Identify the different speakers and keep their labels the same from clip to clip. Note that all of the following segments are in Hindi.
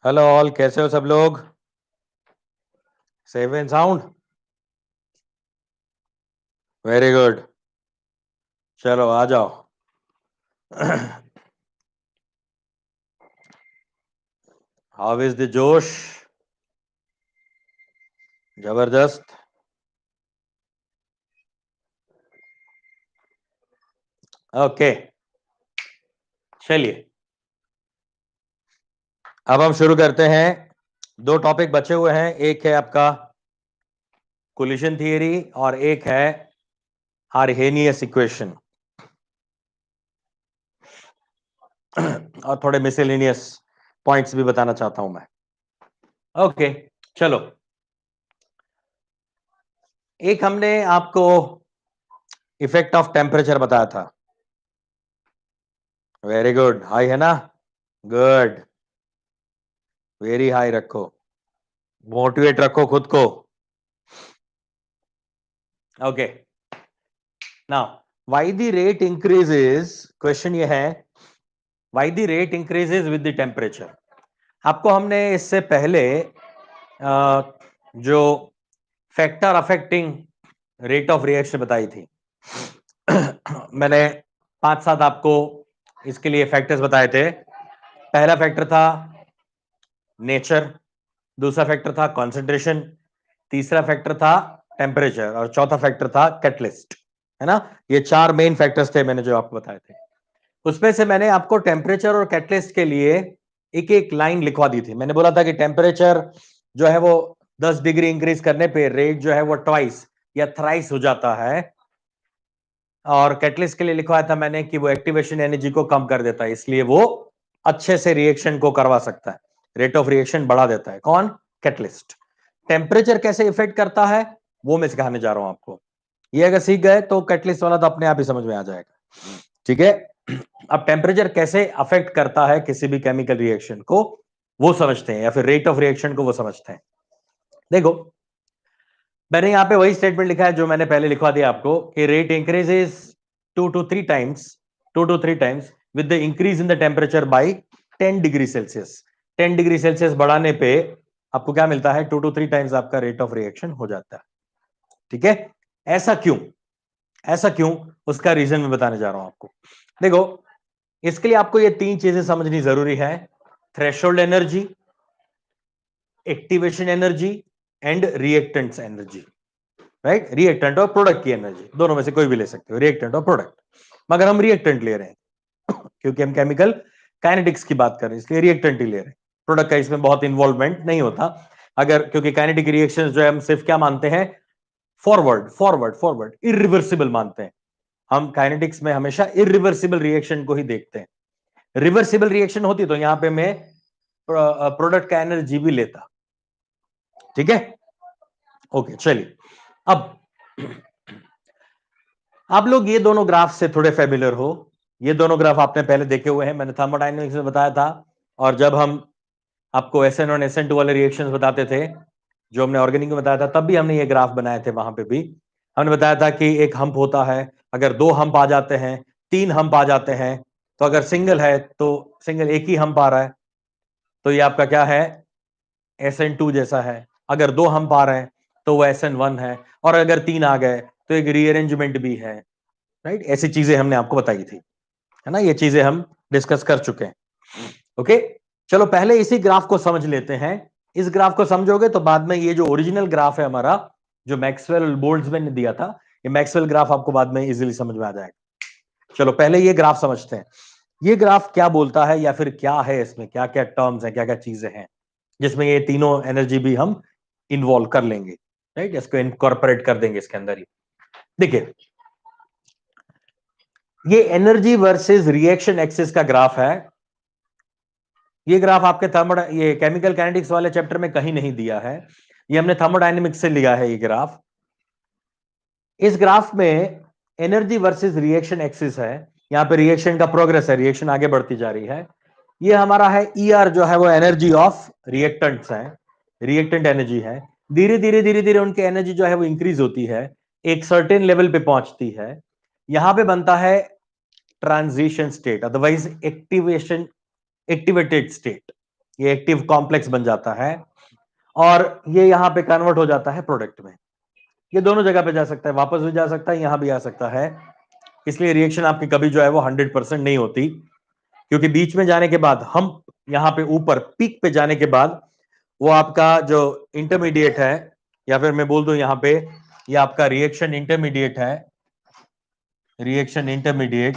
Speaker 1: हेलो ऑल, कैसे हो सब लोग? Safe and sound. Very good. चलो आ जाओ। हाउ इज द जोश? जबरदस्त। ओके, चलिए अब हम शुरू करते हैं। दो टॉपिक बचे हुए हैं, एक है आपका कोलिशन थियरी और एक है आर्हेनियस इक्वेशन और थोड़े मिसलेनियस पॉइंट्स भी बताना चाहता हूं मैं। ओके, चलो। एक हमने आपको इफेक्ट ऑफ टेम्परेचर बताया था। वेरी गुड, हाई है ना? गुड, वेरी हाई रखो, मोटिवेट रखो खुद को। Okay, now why the rate increases, question ये है why the rate increases with the temperature. आपको हमने इससे पहले जो factor affecting rate of reaction बताई थी मैंने 5-7 आपको इसके लिए फैक्टर्स बताए थे। पहला फैक्टर था नेचर, दूसरा फैक्टर था कॉन्सेंट्रेशन, तीसरा फैक्टर था टेम्परेचर और चौथा फैक्टर था कैटलिस्ट, है ना? ये 4 मेन फैक्टर्स थे मैंने जो आपको बताए थे। उसमें से मैंने आपको टेम्परेचर और कैटलिस्ट के लिए एक एक लाइन लिखवा दी थी। मैंने बोला था कि टेम्परेचर जो है वो 10 डिग्री इंक्रीज करने पे रेट जो है वो ट्वाइस या थ्राइस हो जाता है, और कैटलिस्ट के लिए लिखवाया था मैंने कि वो एक्टिवेशन एनर्जी को कम कर देता है, इसलिए वो अच्छे से रिएक्शन को करवा सकता है, रेट ऑफ रिएक्शन बढ़ा देता है। कौन? कैटलिस्ट। टेम्परेचर कैसे इफेक्ट करता है वो मैं सिखाने जा रहा हूं आपको। ये अगर सीख गए तो कैटलिस्ट वाला तो अपने आप ही समझ में आ जाएगा, ठीक है? अब टेम्परेचर कैसे अफेक्ट करता है किसी भी केमिकल रिएक्शन को वो समझते हैं, या फिर रेट ऑफ रिएक्शन को वो समझते हैं। देखो, मैंने यहां पे वही स्टेटमेंट लिखा है जो मैंने पहले लिखवा दिया आपको कि rate increases 2 to 3 times with the increase in the temperature by 10 degree Celsius. 10 degree Celsius बढ़ाने पे आपको क्या मिलता है? 2 to 3 टाइम्स आपका रेट ऑफ रिएक्शन हो जाता है, ठीक है? ऐसा क्यों? ऐसा क्यों, उसका रीजन मैं बताने जा रहा हूं आपको। देखो, इसके लिए आपको ये 3 चीजें समझनी जरूरी है: threshold energy, activation energy and reactants energy. Right? Reactant और प्रोडक्ट की एनर्जी, दोनों में से कोई भी ले सकते हो, रिएक्टेंट और प्रोडक्ट। मगर हम रिएक्टेंट ले रहे हैं क्योंकि हम केमिकल काइनेटिक्स की बात कर रहे हैं, इसलिए रिएक्टेंट ही ले रहे हैं। प्रोडक्ट का इसमें बहुत इन्वॉल्वमेंट नहीं होता। अगर, क्योंकि काइनेटिक रिएक्शंस जो है हम सिर्फ क्या मानते हैं? फॉरवर्ड फॉरवर्ड फॉरवर्ड, इरिवर्सिबल मानते हैं। हम काइनेटिक्स में हमेशा इरिवर्सिबल रिएक्शन को ही देखते हैं। रिवर्सिबल रिएक्शन होती तो यहां पे मैं प्रोडक्ट का एनर्जी भी लेता, ठीक है? ओके, चलिए। अब आप लोग ये दोनों ग्राफ से थोड़े फेमिलियर हो। ये दोनों ग्राफ आपने पहले देखे हुए हैं, मैंने थर्मोडायनेमिक्स में बताया था। और जब हम आपको SN और SN2 वाले रिएक्शंस बताते थे, जो हमने ऑर्गेनिक में बताया था, तब भी हमने ये ग्राफ बनाए थे। वहां पे भी हमने बताया था कि एक हम्प होता है, अगर 2 हम्प आ जाते हैं, 3 हम्प आ जाते हैं, तो अगर सिंगल है तो सिंगल एक ही हम्प आ रहा है तो ये आपका क्या है? SN2 जैसा है। अगर 2 हम्प आ रहे हैं तो वो SN1 है, और अगर 3 आ गए तो एक रीअरेंजमेंट भी है। राइट? ऐसी चीजें हमने आपको बताई थी, है ना? ये चीजें हम डिस्कस कर चुके हैं। ओके, चलो पहले इसी ग्राफ को समझ लेते हैं। इस ग्राफ को समझोगे तो बाद में ये जो ओरिजिनल ग्राफ है हमारा, जो मैक्सवेल बोल्ट्जमैन ने दिया था, ये मैक्सवेल ग्राफ आपको बाद में इजीली समझ में आ जाएगा। चलो पहले ये ग्राफ समझते हैं। ये ग्राफ क्या बोलता है, या फिर क्या है, इसमें क्या क्या टर्म्स हैं, क्या क्या चीजें हैं जिसमें ये तीनों एनर्जी भी हम इन्वॉल्व कर लेंगे। राइट? इसको इनकॉर्पोरेट कर देंगे इसके अंदर ही। देखिए, ये एनर्जी वर्सेस रिएक्शन एक्सिस का ग्राफ है। ये ग्राफ आपके ये केमिकल काइनेटिक्स वाले चैप्टर में कहीं नहीं दिया है, ये हमने थर्मोडायनेमिक्स से लिया है ये ग्राफ। इस ग्राफ में एनर्जी वर्सेस रिएक्शन एक्सिस है। यहां पे रिएक्शन का प्रोग्रेस है, रिएक्शन आगे बढ़ती जा रही है। ये हमारा है ER, जो है वो एनर्जी ऑफ रिएक्टेंट्स है, रिएक्टेंट एनर्जी है। धीरे धीरे धीरे धीरे उनकी एनर्जी जो है वो इंक्रीज होती है, एक सर्टेन लेवल पे पहुंचती है। यहां पे बनता है transition state, otherwise activated state. ये एक्टिव कॉम्प्लेक्स बन जाता है और ये यहां पे कन्वर्ट हो जाता है प्रोडक्ट में। ये दोनों जगह पे जा सकता है, वापस भी जा सकता है, यहां भी आ सकता है। इसलिए रिएक्शन आपकी कभी जो है वो 100% नहीं होती, क्योंकि बीच में जाने के बाद हम यहां पे ऊपर पीक पे जाने के बाद वो आपका जो इंटरमीडिएट है, या फिर मैं बोल दूं यहां पे ये आपका रिएक्शन इंटरमीडिएट है, रिएक्शन इंटरमीडिएट।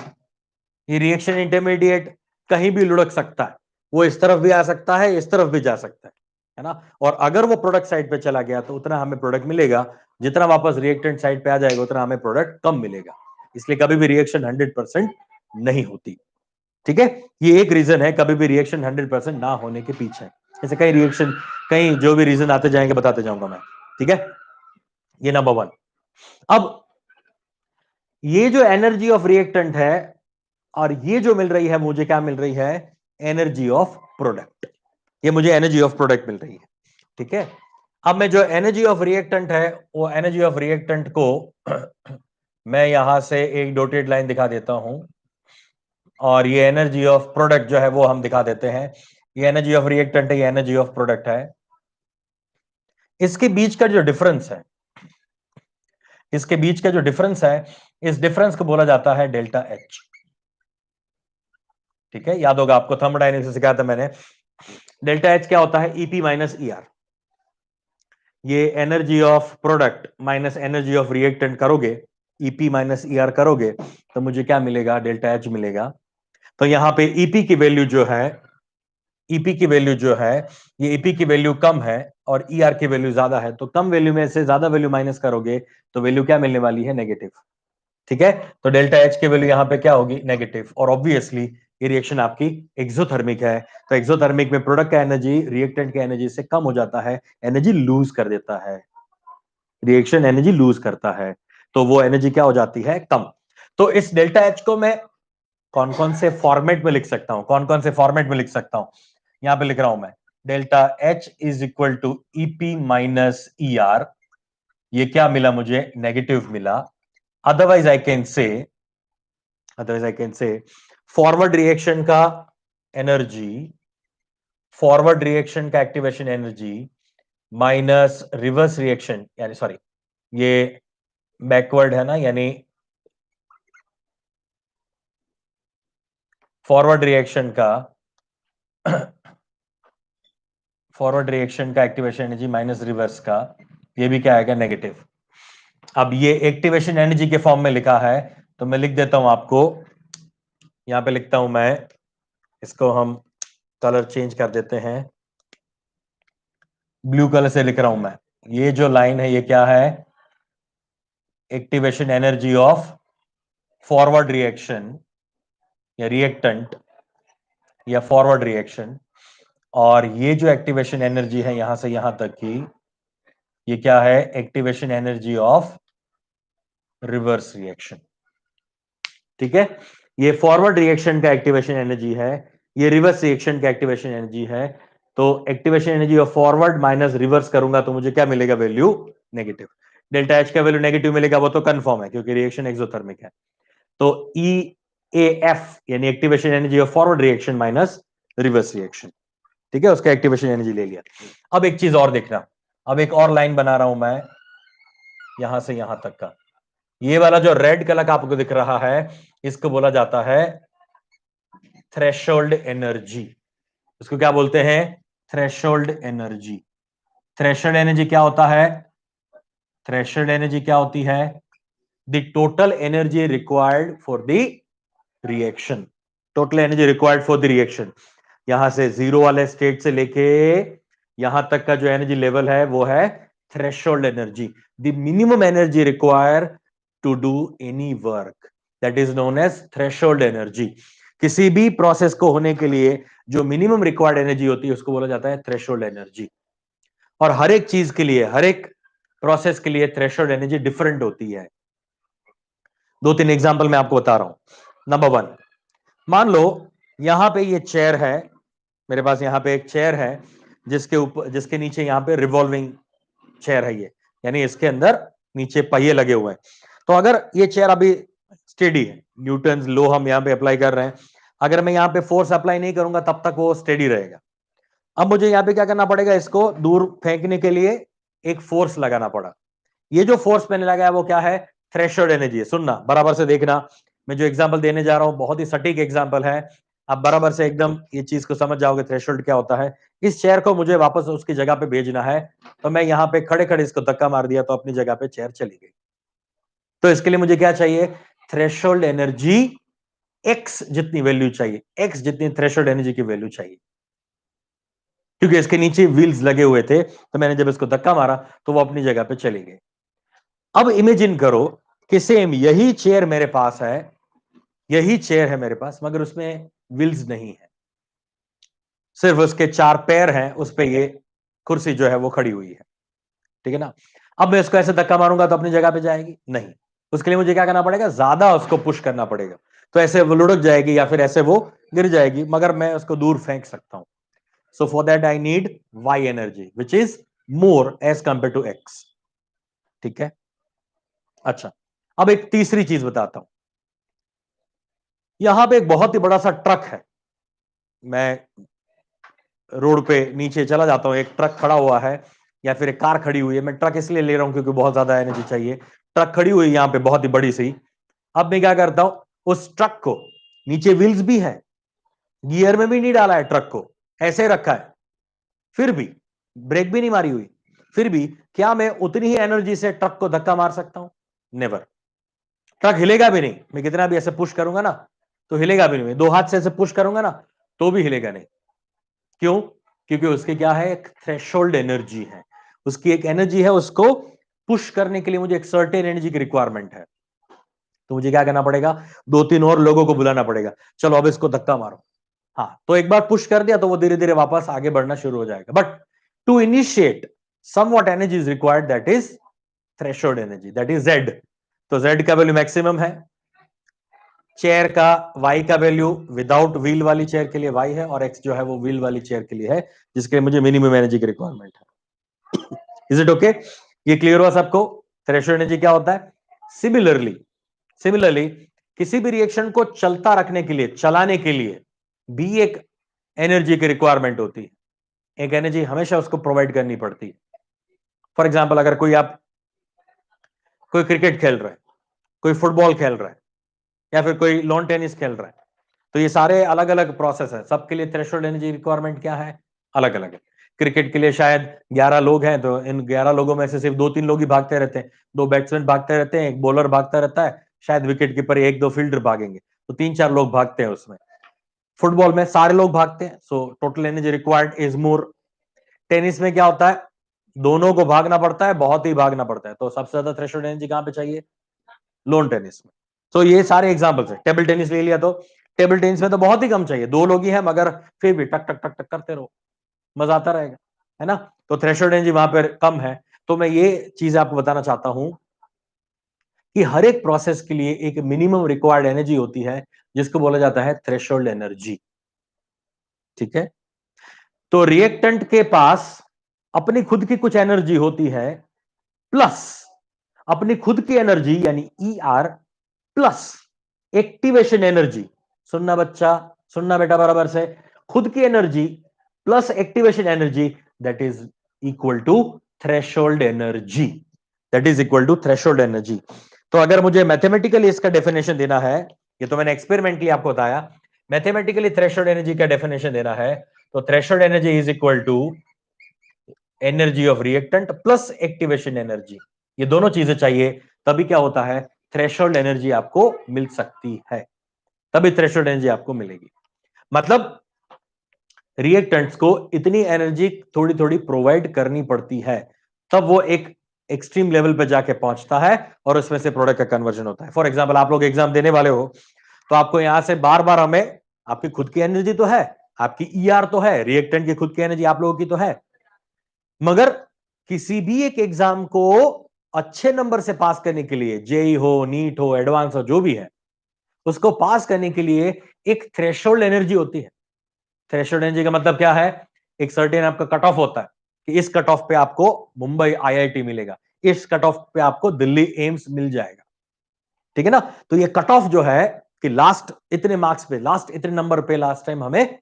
Speaker 1: ये रिएक्शन इंटरमीडिएट कहीं भी लुढ़क सकता है, वो इस तरफ भी आ सकता है, इस तरफ भी जा सकता है ना। और अगर वो प्रोडक्ट साइड पे चला गया तो उतना हमें प्रोडक्ट मिलेगा, जितना वापस रिएक्टेंट साइड पे आ जाएगा उतना हमें प्रोडक्ट कम मिलेगा। इसलिए कभी भी रिएक्शन 100% नहीं होती। ठीक है, ये एक रीजन है कभी भी रिएक्शन 100% ना होने के पीछे। ऐसे कई रिएक्शन, कई जो भी रीजन आते जाएंगे बताते जाऊंगा मैं। ठीक है, ये नंबर 1। अब ये जो एनर्जी ऑफ रिएक्टेंट है और ये जो मिल रही है मुझे, क्या मिल रही है? Energy of product. ये मुझे एनर्जी ऑफ प्रोडक्ट मिल रही है। ठीक है, अब मैं जो एनर्जी ऑफ रिएक्टेंट है वो एनर्जी ऑफ रिएक्टेंट को मैं यहां से एक डॉटेड लाइन दिखा देता हूं, और ये एनर्जी ऑफ प्रोडक्ट जो है वो हम दिखा देते हैं। ये एनर्जी ऑफ रिएक्टेंट है, ये एनर्जी ऑफ प्रोडक्ट है। इसके बीच का जो डिफरेंस है, इसके बीच का जो डिफरेंस है, इस डिफरेंस को बोला जाता है डेल्टा एच। ठीक है, याद होगा आपको, थर्मोडायनेमिक्स से सिखाया था मैंने। डेल्टा एच क्या होता है? EP minus ER. ये energy of product minus energy of reactant करोगे, ईपी माइनस ईआर करोगे, तो मुझे क्या मिलेगा? डेल्टा एच मिलेगा। तो यहां पे ईपी की वैल्यू जो है, ईपी की वैल्यू जो है, ये ईपी की वैल्यू कम है और ईआर की वैल्यू ज्यादा है, तो कम वैल्यू में से ज्यादा वैल्यू माइनस करोगे तो वैल्यू क्या मिलने वाली है? नेगेटिव। ठीक है, तो डेल्टा एच की वैल्यू यहां पे क्या होगी? नेगेटिव। और ऑब्वियसली ये रिएक्शन आपकी एक्सोथर्मिक है, तो एक्सोथर्मिक में प्रोडक्ट का एनर्जी रिएक्टेंट की एनर्जी से कम हो जाता है, एनर्जी लूज कर देता है, रिएक्शन एनर्जी लूज करता है, तो वो एनर्जी क्या हो जाती है? कम। तो इस डेल्टा एच को मैं कौन कौन से फॉर्मेट में लिख सकता हूं? कौन कौन से फॉर्मेट में लिख सकता हूं? यहां पे लिख रहा हूं मैं, delta H is equal to EP minus E R. ये क्या मिला मुझे? नेगेटिव मिला। Otherwise I can say, otherwise I can say forward reaction का एनर्जी, फॉरवर्ड रिएक्शन का activation energy minus reverse reaction, यानी सॉरी ये बैकवर्ड है ना, यानी फॉरवर्ड रिएक्शन का फॉरवर्ड रिएक्शन का एक्टिवेशन एनर्जी माइनस रिवर्स का, ये भी क्या आएगा? नेगेटिव। अब ये एक्टिवेशन एनर्जी के फॉर्म में लिखा है, तो मैं लिख देता हूं आपको, यहां पे लिखता हूं मैं, इसको हम कलर चेंज कर देते हैं, ब्लू कलर से लिख रहा हूं मैं। ये जो लाइन है ये क्या है? Activation energy of forward reaction या रिएक्टेंट या फॉरवर्ड रिएक्शन, और ये जो एक्टिवेशन एनर्जी है यहां से यहां तक की, ये क्या है? Activation energy of reverse reaction. ठीक है, ये फॉरवर्ड रिएक्शन का एक्टिवेशन एनर्जी है, ये रिवर्स रिएक्शन का एक्टिवेशन एनर्जी है। तो activation energy of forward minus reverse करूंगा तो मुझे क्या मिलेगा? Value negative. डेल्टा एच का वैल्यू नेगेटिव मिलेगा, वो तो कंफर्म है क्योंकि रिएक्शन एक्सोथर्मिक है। तो ई ए एफ यानी activation energy of forward reaction minus reverse reaction. ठीक है, उसका एक्टिवेशन एनर्जी ले लिया। अब एक चीज और देखना, अब एक और लाइन बना रहा हूं मैं यहां से यहां तक का। ये वाला जो रेड कलर का आपको दिख रहा है, इसको बोला जाता है थ्रेशोल्ड एनर्जी। इसको क्या बोलते हैं? Threshold energy. थ्रेशोल्ड एनर्जी क्या होता है? थ्रेशोल्ड एनर्जी क्या होती है? The total energy required for the reaction. Total energy required for the reaction, यहां से जीरो वाले स्टेट से लेके यहां तक का जो एनर्जी लेवल है वो है threshold energy. The minimum energy require to do any work, that is known as threshold energy. किसी भी प्रोसेस को होने के लिए जो मिनिमम रिक्वायर्ड एनर्जी होती है उसको बोला जाता है थ्रेशोल्ड एनर्जी। और हर एक चीज के लिए, हर एक प्रोसेस के लिए थ्रेशोल्ड एनर्जी डिफरेंट होती है। दो तीन एग्जांपल मैं आपको बता रहा हूं। नंबर 1, मान लो यहां पे ये चेयर है, मेरे पास यहां पे एक चेयर है जिसके ऊपर, जिसके नीचे यहां पे रिवॉल्विंग चेयर है ये, यानी इसके अंदर नीचे पहिए लगे हुए हैं। तो अगर ये चेयर अभी स्टेडी है, न्यूटन लो हम यहां पे अप्लाई कर रहे हैं, अगर मैं यहां पे फोर्स अप्लाई नहीं करूंगा तब तक वो स्टेडी रहेगा। अब मुझे यहां पे क्या करना पड़ेगा, इसको दूर फेंकने के लिए एक फोर्स लगाना पड़ा। ये जो फोर्स मैंने लगाया वो क्या है, थ्रेशोल्ड एनर्जी है। सुनना, बराबर से देखना, मैं जो एग्जांपल देने जा रहा हूं बहुत ही सटीक एग्जांपल है, आप बराबर से एकदम ये चीज को समझ जाओगे थ्रेशोल्ड क्या होता है। इस चेयर को मुझे वापस उसकी जगह पे भेजना है, तो मैं यहां पे खड़े खड़े इसको धक्का मार दिया तो अपनी जगह पे चेयर चली गई। तो इसके लिए मुझे क्या चाहिए, थ्रेशोल्ड एनर्जी एक्स जितनी वैल्यू चाहिए, एक्स जितनी थ्रेशोल्ड एनर्जी की वैल्यू चाहिए, क्योंकि इसके नीचे व्हील्स लगे हुए थे, तो मैंने जब इसको धक्का मारा तो वो अपनी जगह पे चली गई। अब इमेजिन करो कि सेम यही चेयर मेरे पास है, यही चेयर है मेरे पास, मगर उसमें व्हील्स नहीं है, सिर्फ उसके 4 पैर हैं, उस पे ये कुर्सी जो है वो खड़ी हुई है, ठीक है ना। अब मैं इसको ऐसे धक्का मारूंगा तो अपनी जगह पे जाएगी नहीं, उसके लिए मुझे क्या करना पड़ेगा, ज्यादा उसको पुश करना पड़ेगा, तो ऐसे वो लुढ़क जाएगी या फिर ऐसे वो गिर जाएगी, मगर मैं उसको दूर फेंक सकता हूं। So for that I need Y energy which is more as compare to X, ठीक है। अच्छा, अब एक तीसरी चीज बताता हूं। यहां पे एक बहुत ही बड़ा सा ट्रक है, मैं रोड पे नीचे चला जाता हूं, एक ट्रक खड़ा हुआ है या फिर एक कार खड़ी हुई है, मैं ट्रक इसलिए ले रहा हूं क्योंकि बहुत ज्यादा एनर्जी चाहिए, ट्रक खड़ी हुई है यहां पे बहुत ही बड़ी सी। अब मैं क्या करता हूं, उस ट्रक को, नीचे व्हील्स भी है, गियर में भी नहीं डाला है ट्रक को, ऐसे रखा है, फिर भी ब्रेक भी नहीं मारी हुई, फिर भी क्या मैं उतनी ही एनर्जी से ट्रक को धक्का मार सकता हूं? नेवर। ट्रक हिलेगा भी नहीं, मैं कितना भी ऐसे पुश करूंगा ना तो हिलेगा भी नहीं, मैं 2 हाथ से ऐसे पुश करूंगा ना तो भी हिलेगा नहीं। क्यों? क्योंकि उसके क्या है, एक थ्रेशोल्ड एनर्जी है, उसकी एक एनर्जी है, उसको पुश करने के लिए मुझे एक सर्टेन एनर्जी की रिक्वायरमेंट है, तो मुझे क्या करना पड़ेगा, 2-3 और लोगों को बुलाना पड़ेगा, चलो अब इसको धक्का मारो। हाँ, तो एक बार पुश कर दिया तो वो धीरे धीरे वापस आगे बढ़ना शुरू हो जाएगा, but to initiate somewhat energy is required, that is threshold energy, that is Z. तो जेड का वैल्यू मैक्सिमम है, चेयर का वाई का वैल्यू विदाउट व्हील वाली चेयर के लिए वाई है, और एक्स जो है वो व्हील वाली चेयर के लिए है, जिसके लिए मुझे मिनिमम एनर्जी की रिक्वायरमेंट है। Is it okay? ये क्लियर हुआ सबको, थ्रेशोल्ड एनर्जी क्या होता है। सिमिलरली किसी भी रिएक्शन को चलता रखने के लिए, चलाने के लिए भी एक एनर्जी की रिक्वायरमेंट होती है, एक एनर्जी हमेशा उसको प्रोवाइड करनी पड़ती है। फॉर एग्जाम्पल, अगर कोई क्रिकेट खेल रहा है, कोई फुटबॉल खेल रहा है, या फिर कोई लॉन टेनिस खेल रहा है, तो ये सारे अलग अलग प्रोसेस है, सबके लिए थ्रेशोल्ड एनर्जी रिक्वायरमेंट क्या है, अलग अलग है। क्रिकेट के लिए शायद 11 लोग हैं, तो इन 11 लोगों में से सिर्फ 2-3 लोग ही भागते रहते हैं, 2 बैट्समैन भागते रहते हैं, एक बॉलर भागता रहता है, शायद विकेट कीपर 1-2 फील्डर भागेंगे, तो 3-4 लोग भागते हैं उसमें। फुटबॉल में सारे लोग भागते हैं, so total energy required is more. Tennis में क्या होता है, दोनों को भागना पड़ता है, बहुत ही भागना पड़ता है, तो सबसे ज्यादा थ्रेशोल्ड एनर्जी कहां पे चाहिए, लोन टेनिस में। तो ये सारे एग्जांपल्स है। टेबल टेनिस ले लिया तो टेबल टेनिस में तो बहुत ही कम चाहिए, 2 लोग ही है, मगर फिर भी टक टक टक टक करते रहो, मजा आता रहेगा, है ना। तो थ्रेशोल्ड एनर्जी वहां पर कम है। तो मैं ये चीज आपको बताना चाहता हूं कि हर एक प्रोसेस के लिए एक मिनिमम रिक्वायर्ड एनर्जी होती है, जिसको बोला जाता है थ्रेशोल्ड एनर्जी, ठीक है। तो रिएक्टेंट के पास अपनी खुद की कुछ एनर्जी होती है, प्लस अपनी खुद की एनर्जी यानी E R, plus activation energy. सुनना बच्चा, सुनना बेटा बराबर से, खुद की energy plus activation energy, that is equal to threshold energy, that is equal to threshold energy. तो अगर मुझे मैथमेटिकली इसका डेफिनेशन देना है, ये तो मैंने एक्सपेरिमेंटली आपको बताया, मैथमेटिकली थ्रेशोल्ड एनर्जी का डेफिनेशन देना है, तो threshold energy is equal to energy of reactant plus activation energy, ये दोनों चीजें चाहिए, तभी क्या होता है, थ्रेशोल्ड एनर्जी आपको मिल सकती है, तभी थ्रेशोल्ड एनर्जी आपको मिलेगी। मतलब रिएक्टेंट्स को इतनी एनर्जी थोड़ी थोड़ी प्रोवाइड करनी पड़ती है, तब वो एक एक्सट्रीम लेवल पे जाके पहुंचता है और उसमें से प्रोडक्ट का कन्वर्जन होता है। फॉर एग्जांपल, आप लोग एग्जाम देने वाले हो, तो आपको यहां से बार बार हमें, आपकी खुद की एनर्जी तो है, आपकी ईआर तो है, रिएक्टेंट की खुद की एनर्जी आप लोगों की तो है, मगर किसी भी एक एग्जाम को अच्छे नंबर से पास करने के लिए, जेई हो, नीट हो, एडवांस हो, जो भी है, उसको पास करने के लिए एक थ्रेशोल्ड एनर्जी होती है। थ्रेशोल्ड एनर्जी का मतलब क्या है, एक सर्टेन आपका कट ऑफ होता है कि इस कट ऑफ पे आपको मुंबई आईआईटी मिलेगा, इस कट ऑफ पे आपको दिल्ली एम्स मिल जाएगा, ठीक है ना। तो ये कट ऑफ जो है कि लास्ट इतने मार्क्स पे, लास्ट इतने नंबर पे लास्ट टाइम हमें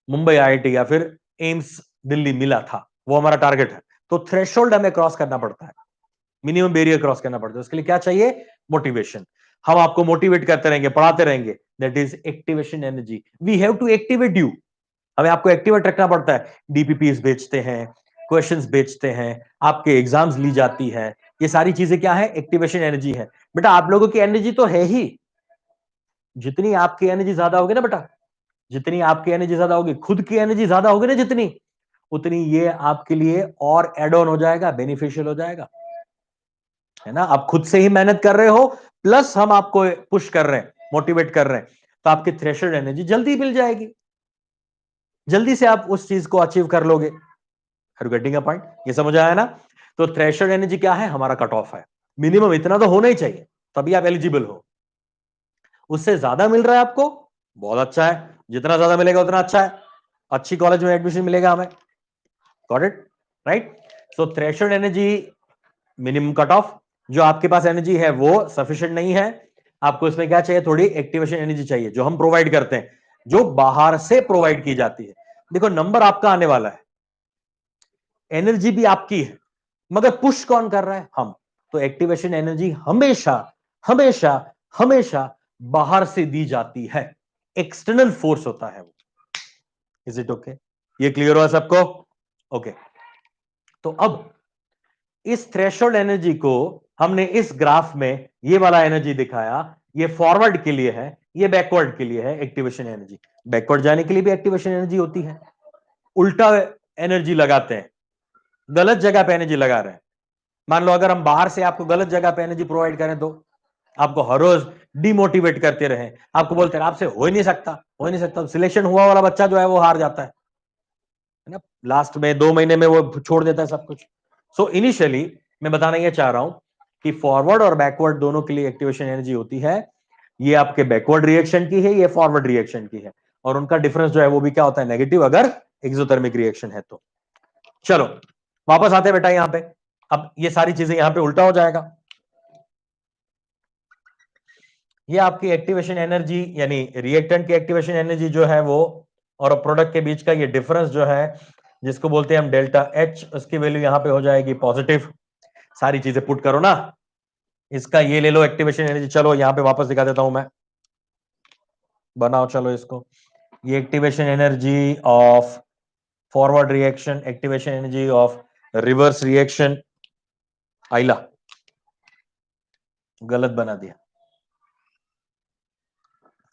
Speaker 1: मुंबई आईआईटी या फिर एम्स दिल्ली मिला था, वो हमारा टारगेट है। तो थ्रेशोल्ड हमें क्रॉस करना पड़ता है, मिनिमम बैरियर क्रॉस करना पड़ता है। उसके लिए क्या चाहिए? मोटिवेशन। हम आपको मोटिवेट करते रहेंगे, पढ़ाते रहेंगे, that is activation energy. We have to activate you, हमें आपको एक्टिवेट रखना पड़ता है। डीपीपीस बेचते हैं, क्वेश्चंस बेचते हैं, आपके एग्जाम्स ली जाती है, ये सारी चीजें क्या है? एक्टिवेशन एनर्जी है। बेटा आप लोगों की एनर्जी तो है ही, जितनी आपकी एनर्जी ज्यादा होगी ना बेटा, जितनी आपकी एनर्जी ज्यादा होगी, खुद की एनर्जी ज्यादा होगी ना जितनी, उतनी ये आपके लिए और एड ऑन हो जाएगा, बेनिफिशियल हो जाएगा, है ना। आप खुद से ही मेहनत कर रहे हो, प्लस हम आपको पुश कर रहे हैं, मोटिवेट कर रहे हैं, तो आपकी थ्रेशोल्ड एनर्जी जल्दी मिल जाएगी, जल्दी से आप उस चीज को अचीव कर लोगे। Are you getting a point? ये समझ आया ना? तो थ्रेशोल्ड एनर्जी क्या है? हमारा कट ऑफ है, मिनिमम इतना तो होना ही चाहिए, तभी आप एलिजिबल हो। उससे ज्यादा मिल रहा है आपको, बहुत अच्छा है, जितना ज्यादा मिलेगा उतना अच्छा है, अच्छी कॉलेज में एडमिशन मिलेगा हमें। Got it? Right? So threshold energy, minimum cut off. जो आपके पास एनर्जी है वो सफिशिएंट नहीं है, आपको इसमें क्या चाहिए? थोड़ी एक्टिवेशन एनर्जी चाहिए, जो हम प्रोवाइड करते हैं, जो बाहर से प्रोवाइड की जाती है। देखो नंबर आपका आने वाला है, एनर्जी भी आपकी है, मगर पुश कौन कर रहा है? हम। तो एक्टिवेशन एनर्जी हमेशा हमेशा हमेशा बाहर से दी जाती है, एक्सटर्नल फोर्स होता है वो। Is it okay? ये क्लियर हुआ सबको? ओके। तो अब इस थ्रेशोल्ड एनर्जी को हमने इस ग्राफ में ये वाला एनर्जी दिखाया, ये फॉरवर्ड के लिए है, ये बैकवर्ड के लिए है एक्टिवेशन एनर्जी। बैकवर्ड जाने के लिए भी एक्टिवेशन एनर्जी होती है, उल्टा एनर्जी लगाते हैं, गलत जगह पे एनर्जी लगा रहे हैं। मान लो अगर हम बाहर से आपको गलत जगह पे एनर्जी प्रोवाइड करें, तो आपको हर रोज डिमोटिवेट करते रहे, आपको बोलते रहे आपसे हो ही नहीं सकता, हो ही नहीं सकता, सिलेक्शन हुआ वाला बच्चा जो है वो हार जाता है ना, लास्ट में 2 महीने में वो छोड़ देता है सब कुछ। सो इनिशियली मैं बताना ये चाह रहा हूं कि फॉरवर्ड और बैकवर्ड दोनों के लिए एक्टिवेशन एनर्जी होती है। ये आपके बैकवर्ड रिएक्शन की है, ये फॉरवर्ड रिएक्शन की है, और उनका डिफरेंस जो है वो भी क्या होता है? नेगेटिव, अगर एक्सोथर्मिक रिएक्शन है तो। चलो वापस आते हैं बेटा यहां पे। अब ये सारी चीजें यहां पे उल्टा हो जाएगा, ये आपकी एक्टिवेशन एनर्जी यानी रिएक्टेंट की एक्टिवेशन एनर्जी जो है वो, और प्रोडक्ट के बीच का ये डिफरेंस जो है, जिसको बोलते हैं हम डेल्टा एच, उसकी वैल्यू यहां पे हो जाएगी पॉजिटिव। सारी चीजें पुट करो ना, इसका ये ले लो एक्टिवेशन एनर्जी। चलो यहां पे वापस दिखा देता हूं मैं, बनाओ चलो इसको। ये activation energy of forward reaction, activation energy of reverse reaction, आइला गलत बना दिया,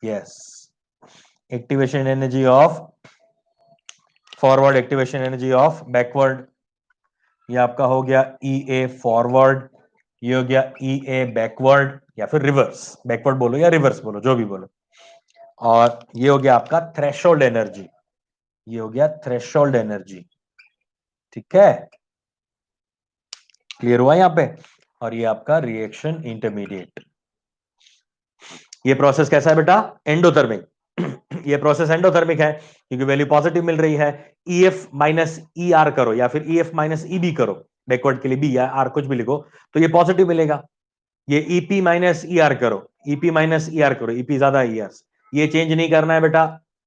Speaker 1: yes, activation energy of forward, activation energy of backward, ये आपका हो गया ई ए फॉरवर्ड, ये हो गया ई ए बैकवर्ड, या फिर रिवर्स, बैकवर्ड बोलो या रिवर्स बोलो, जो भी बोलो। और ये हो गया आपका थ्रेशोल्ड एनर्जी, ये हो गया थ्रेशोल्ड एनर्जी, ठीक है, क्लियर हुआ यहां पे। और ये आपका रिएक्शन इंटरमीडिएट। ये प्रोसेस कैसा है बेटा? एंडोथर्मिक। ये प्रोसेस एंडोथर्मिक है क्योंकि वैल्यू पॉजिटिव मिल रही है। ईएफ माइनस ई आर करो या फिर ईएफ माइनस ई बी करो, बैकवर्ड के लिए बी या आर कुछ भी लिखो, तो ये पॉजिटिव मिलेगा। ये ईपी माइनस ई आर करो, ईपी माइनस ई आर करो, ईपी ज्यादा ई आर, ये चेंज नहीं करना है बेटा,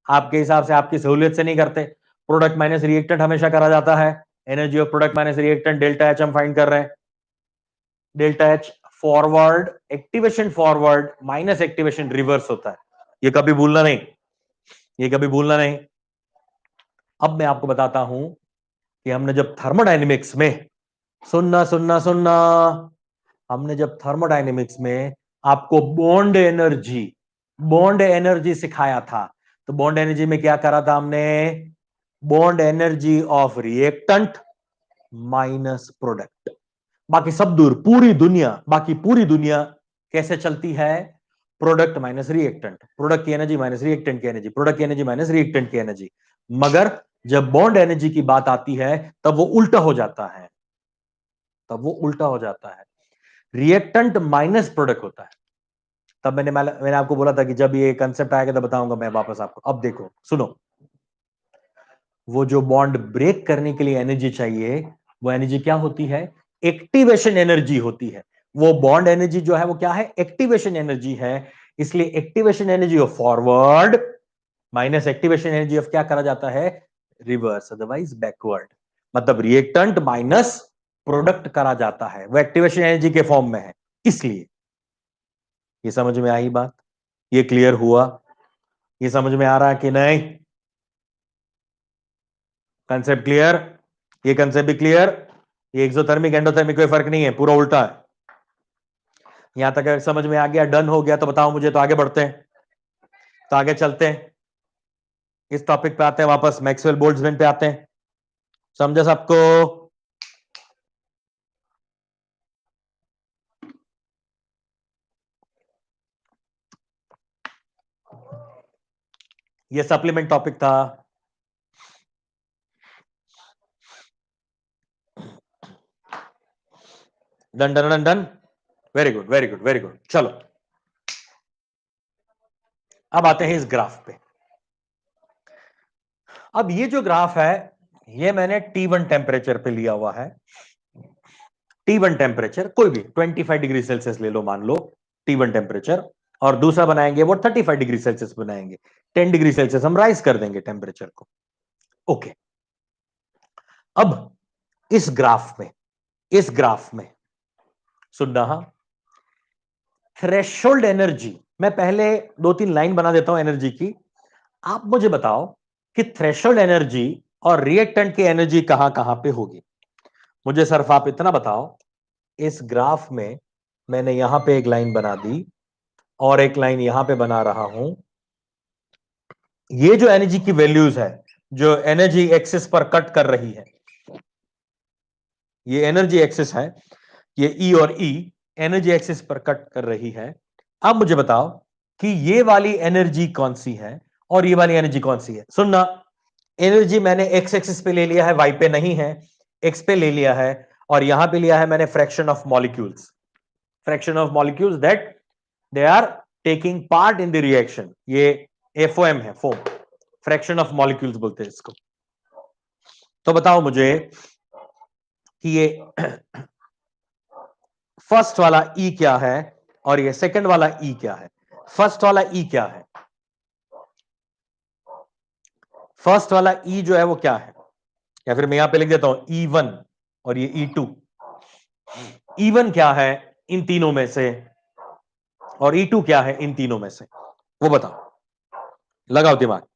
Speaker 1: आपके हिसाब से, आपकी सहूलियत से नहीं करते। प्रोडक्ट माइनस रिएक्टेंट हमेशा करा जाता है, energy of product minus reactant delta H हम फाइंड कर रहे हैं। Delta H forward, activation forward minus activation reverse होता है, ये कभी भूलना नहीं, ये कभी भूलना नहीं। अब मैं आपको बताता हूं कि हमने जब थर्मोडायनेमिक्स में, सुनना सुनना सुनना, हमने जब थर्मोडायनेमिक्स में आपको बॉन्ड एनर्जी सिखाया था, तो बॉन्ड एनर्जी में क्या करा था हमने? Bond energy of reactant minus product. बाकी सब दूर, पूरी दुनिया, बाकी पूरी दुनिया कैसे चलती है? प्रोडक्ट माइनस रिएक्टेंट, प्रोडक्ट की एनर्जी माइनस रिएक्टेंट की एनर्जी, प्रोडक्ट की एनर्जी माइनस रिएक्टेंट की एनर्जी। मगर जब बॉन्ड एनर्जी की बात आती है तब वो उल्टा हो जाता है, तब वो उल्टा हो जाता है, रिएक्टेंट माइनस प्रोडक्ट होता है। तब मैंने आपको बोला था कि जब ये कंसेप्ट आएगा तो बताऊंगा मैं वापस आपको। अब देखो सुनो, वो जो बॉन्ड ब्रेक करने के लिए एनर्जी चाहिए, वो एनर्जी क्या होती है? एक्टिवेशन एनर्जी होती है। वो बॉन्ड एनर्जी जो है वो क्या है? एक्टिवेशन एनर्जी है। इसलिए activation energy of forward minus activation energy of क्या करा जाता है? Reverse, otherwise backward. मतलब रिएक्टेंट माइनस प्रोडक्ट करा जाता है, वो एक्टिवेशन एनर्जी के फॉर्म में है, इसलिए। ये समझ में आई बात? ये क्लियर हुआ? ये समझ में आ रहा है कि नहीं? Concept clear? ये कंसेप्ट भी क्लियर? ये एक्सोथर्मिक एंडोथर्मिक कोई फर्क नहीं है, पूरा उल्टा है। यहां तक अगर समझ में आ गया, डन हो गया, तो बताओ मुझे, तो आगे बढ़ते हैं, तो आगे चलते हैं, इस टॉपिक पे आते हैं वापस, मैक्सवेल बोल्ट्जमैन पे आते हैं। समझे सबको? ये सप्लीमेंट टॉपिक था। Done done done done, very good very good very good. चलो अब आते हैं इस ग्राफ पे। अब ये जो ग्राफ है, ये मैंने T1 टेम्परेचर पे लिया हुआ है। T1 टेम्परेचर कोई भी 25 डिग्री सेल्सियस ले लो, मान लो T1 टेम्परेचर, और दूसरा बनाएंगे वो 35 डिग्री सेल्सियस बनाएंगे, 10 डिग्री सेल्सियस हम राइज कर देंगे टेम्परेचर को। ओके, अब इस ग्राफ में सुनना, हाँ, थ्रेशोल्ड एनर्जी, मैं पहले 2-3 लाइन बना देता हूं एनर्जी की। आप मुझे बताओ कि थ्रेशोल्ड एनर्जी और रिएक्टेंट की एनर्जी कहां कहां पे होगी। मुझे सिर्फ आप इतना बताओ, इस ग्राफ में मैंने यहां पे एक लाइन बना दी और एक लाइन यहां पे बना रहा हूं। ये जो एनर्जी की वैल्यूज है, जो एनर्जी एक्सिस पर कट कर रही है, ये एनर्जी एक्सिस है, ये ई और ई एनर्जी एक्सिस पर कट कर रही है। अब मुझे बताओ कि ये वाली एनर्जी कौन सी है और ये वाली एनर्जी कौन सी है। सुनना, एनर्जी मैंने एक्स एक्सिस पे ले लिया है, वाई पे नहीं है, एक्स पे ले लिया है, और यहां पे लिया है मैंने fraction of molecules, fraction of molecules that they are taking part in the reaction. ये एफओएम है, फोम, फ्रैक्शन ऑफ मॉलिक्यूल्स बोलते हैं इसको। तो बताओ मुझे कि ये फर्स्ट वाला ई क्या है और ये सेकंड वाला ई क्या है। फर्स्ट वाला ई क्या है? फर्स्ट वाला ई जो है वो क्या है, या फिर मैं यहां पे लिख देता हूं E1 और ये E2। E1 क्या है इन तीनों में से, और E2 क्या है इन तीनों में से, वो बताओ, लगाओ दिमाग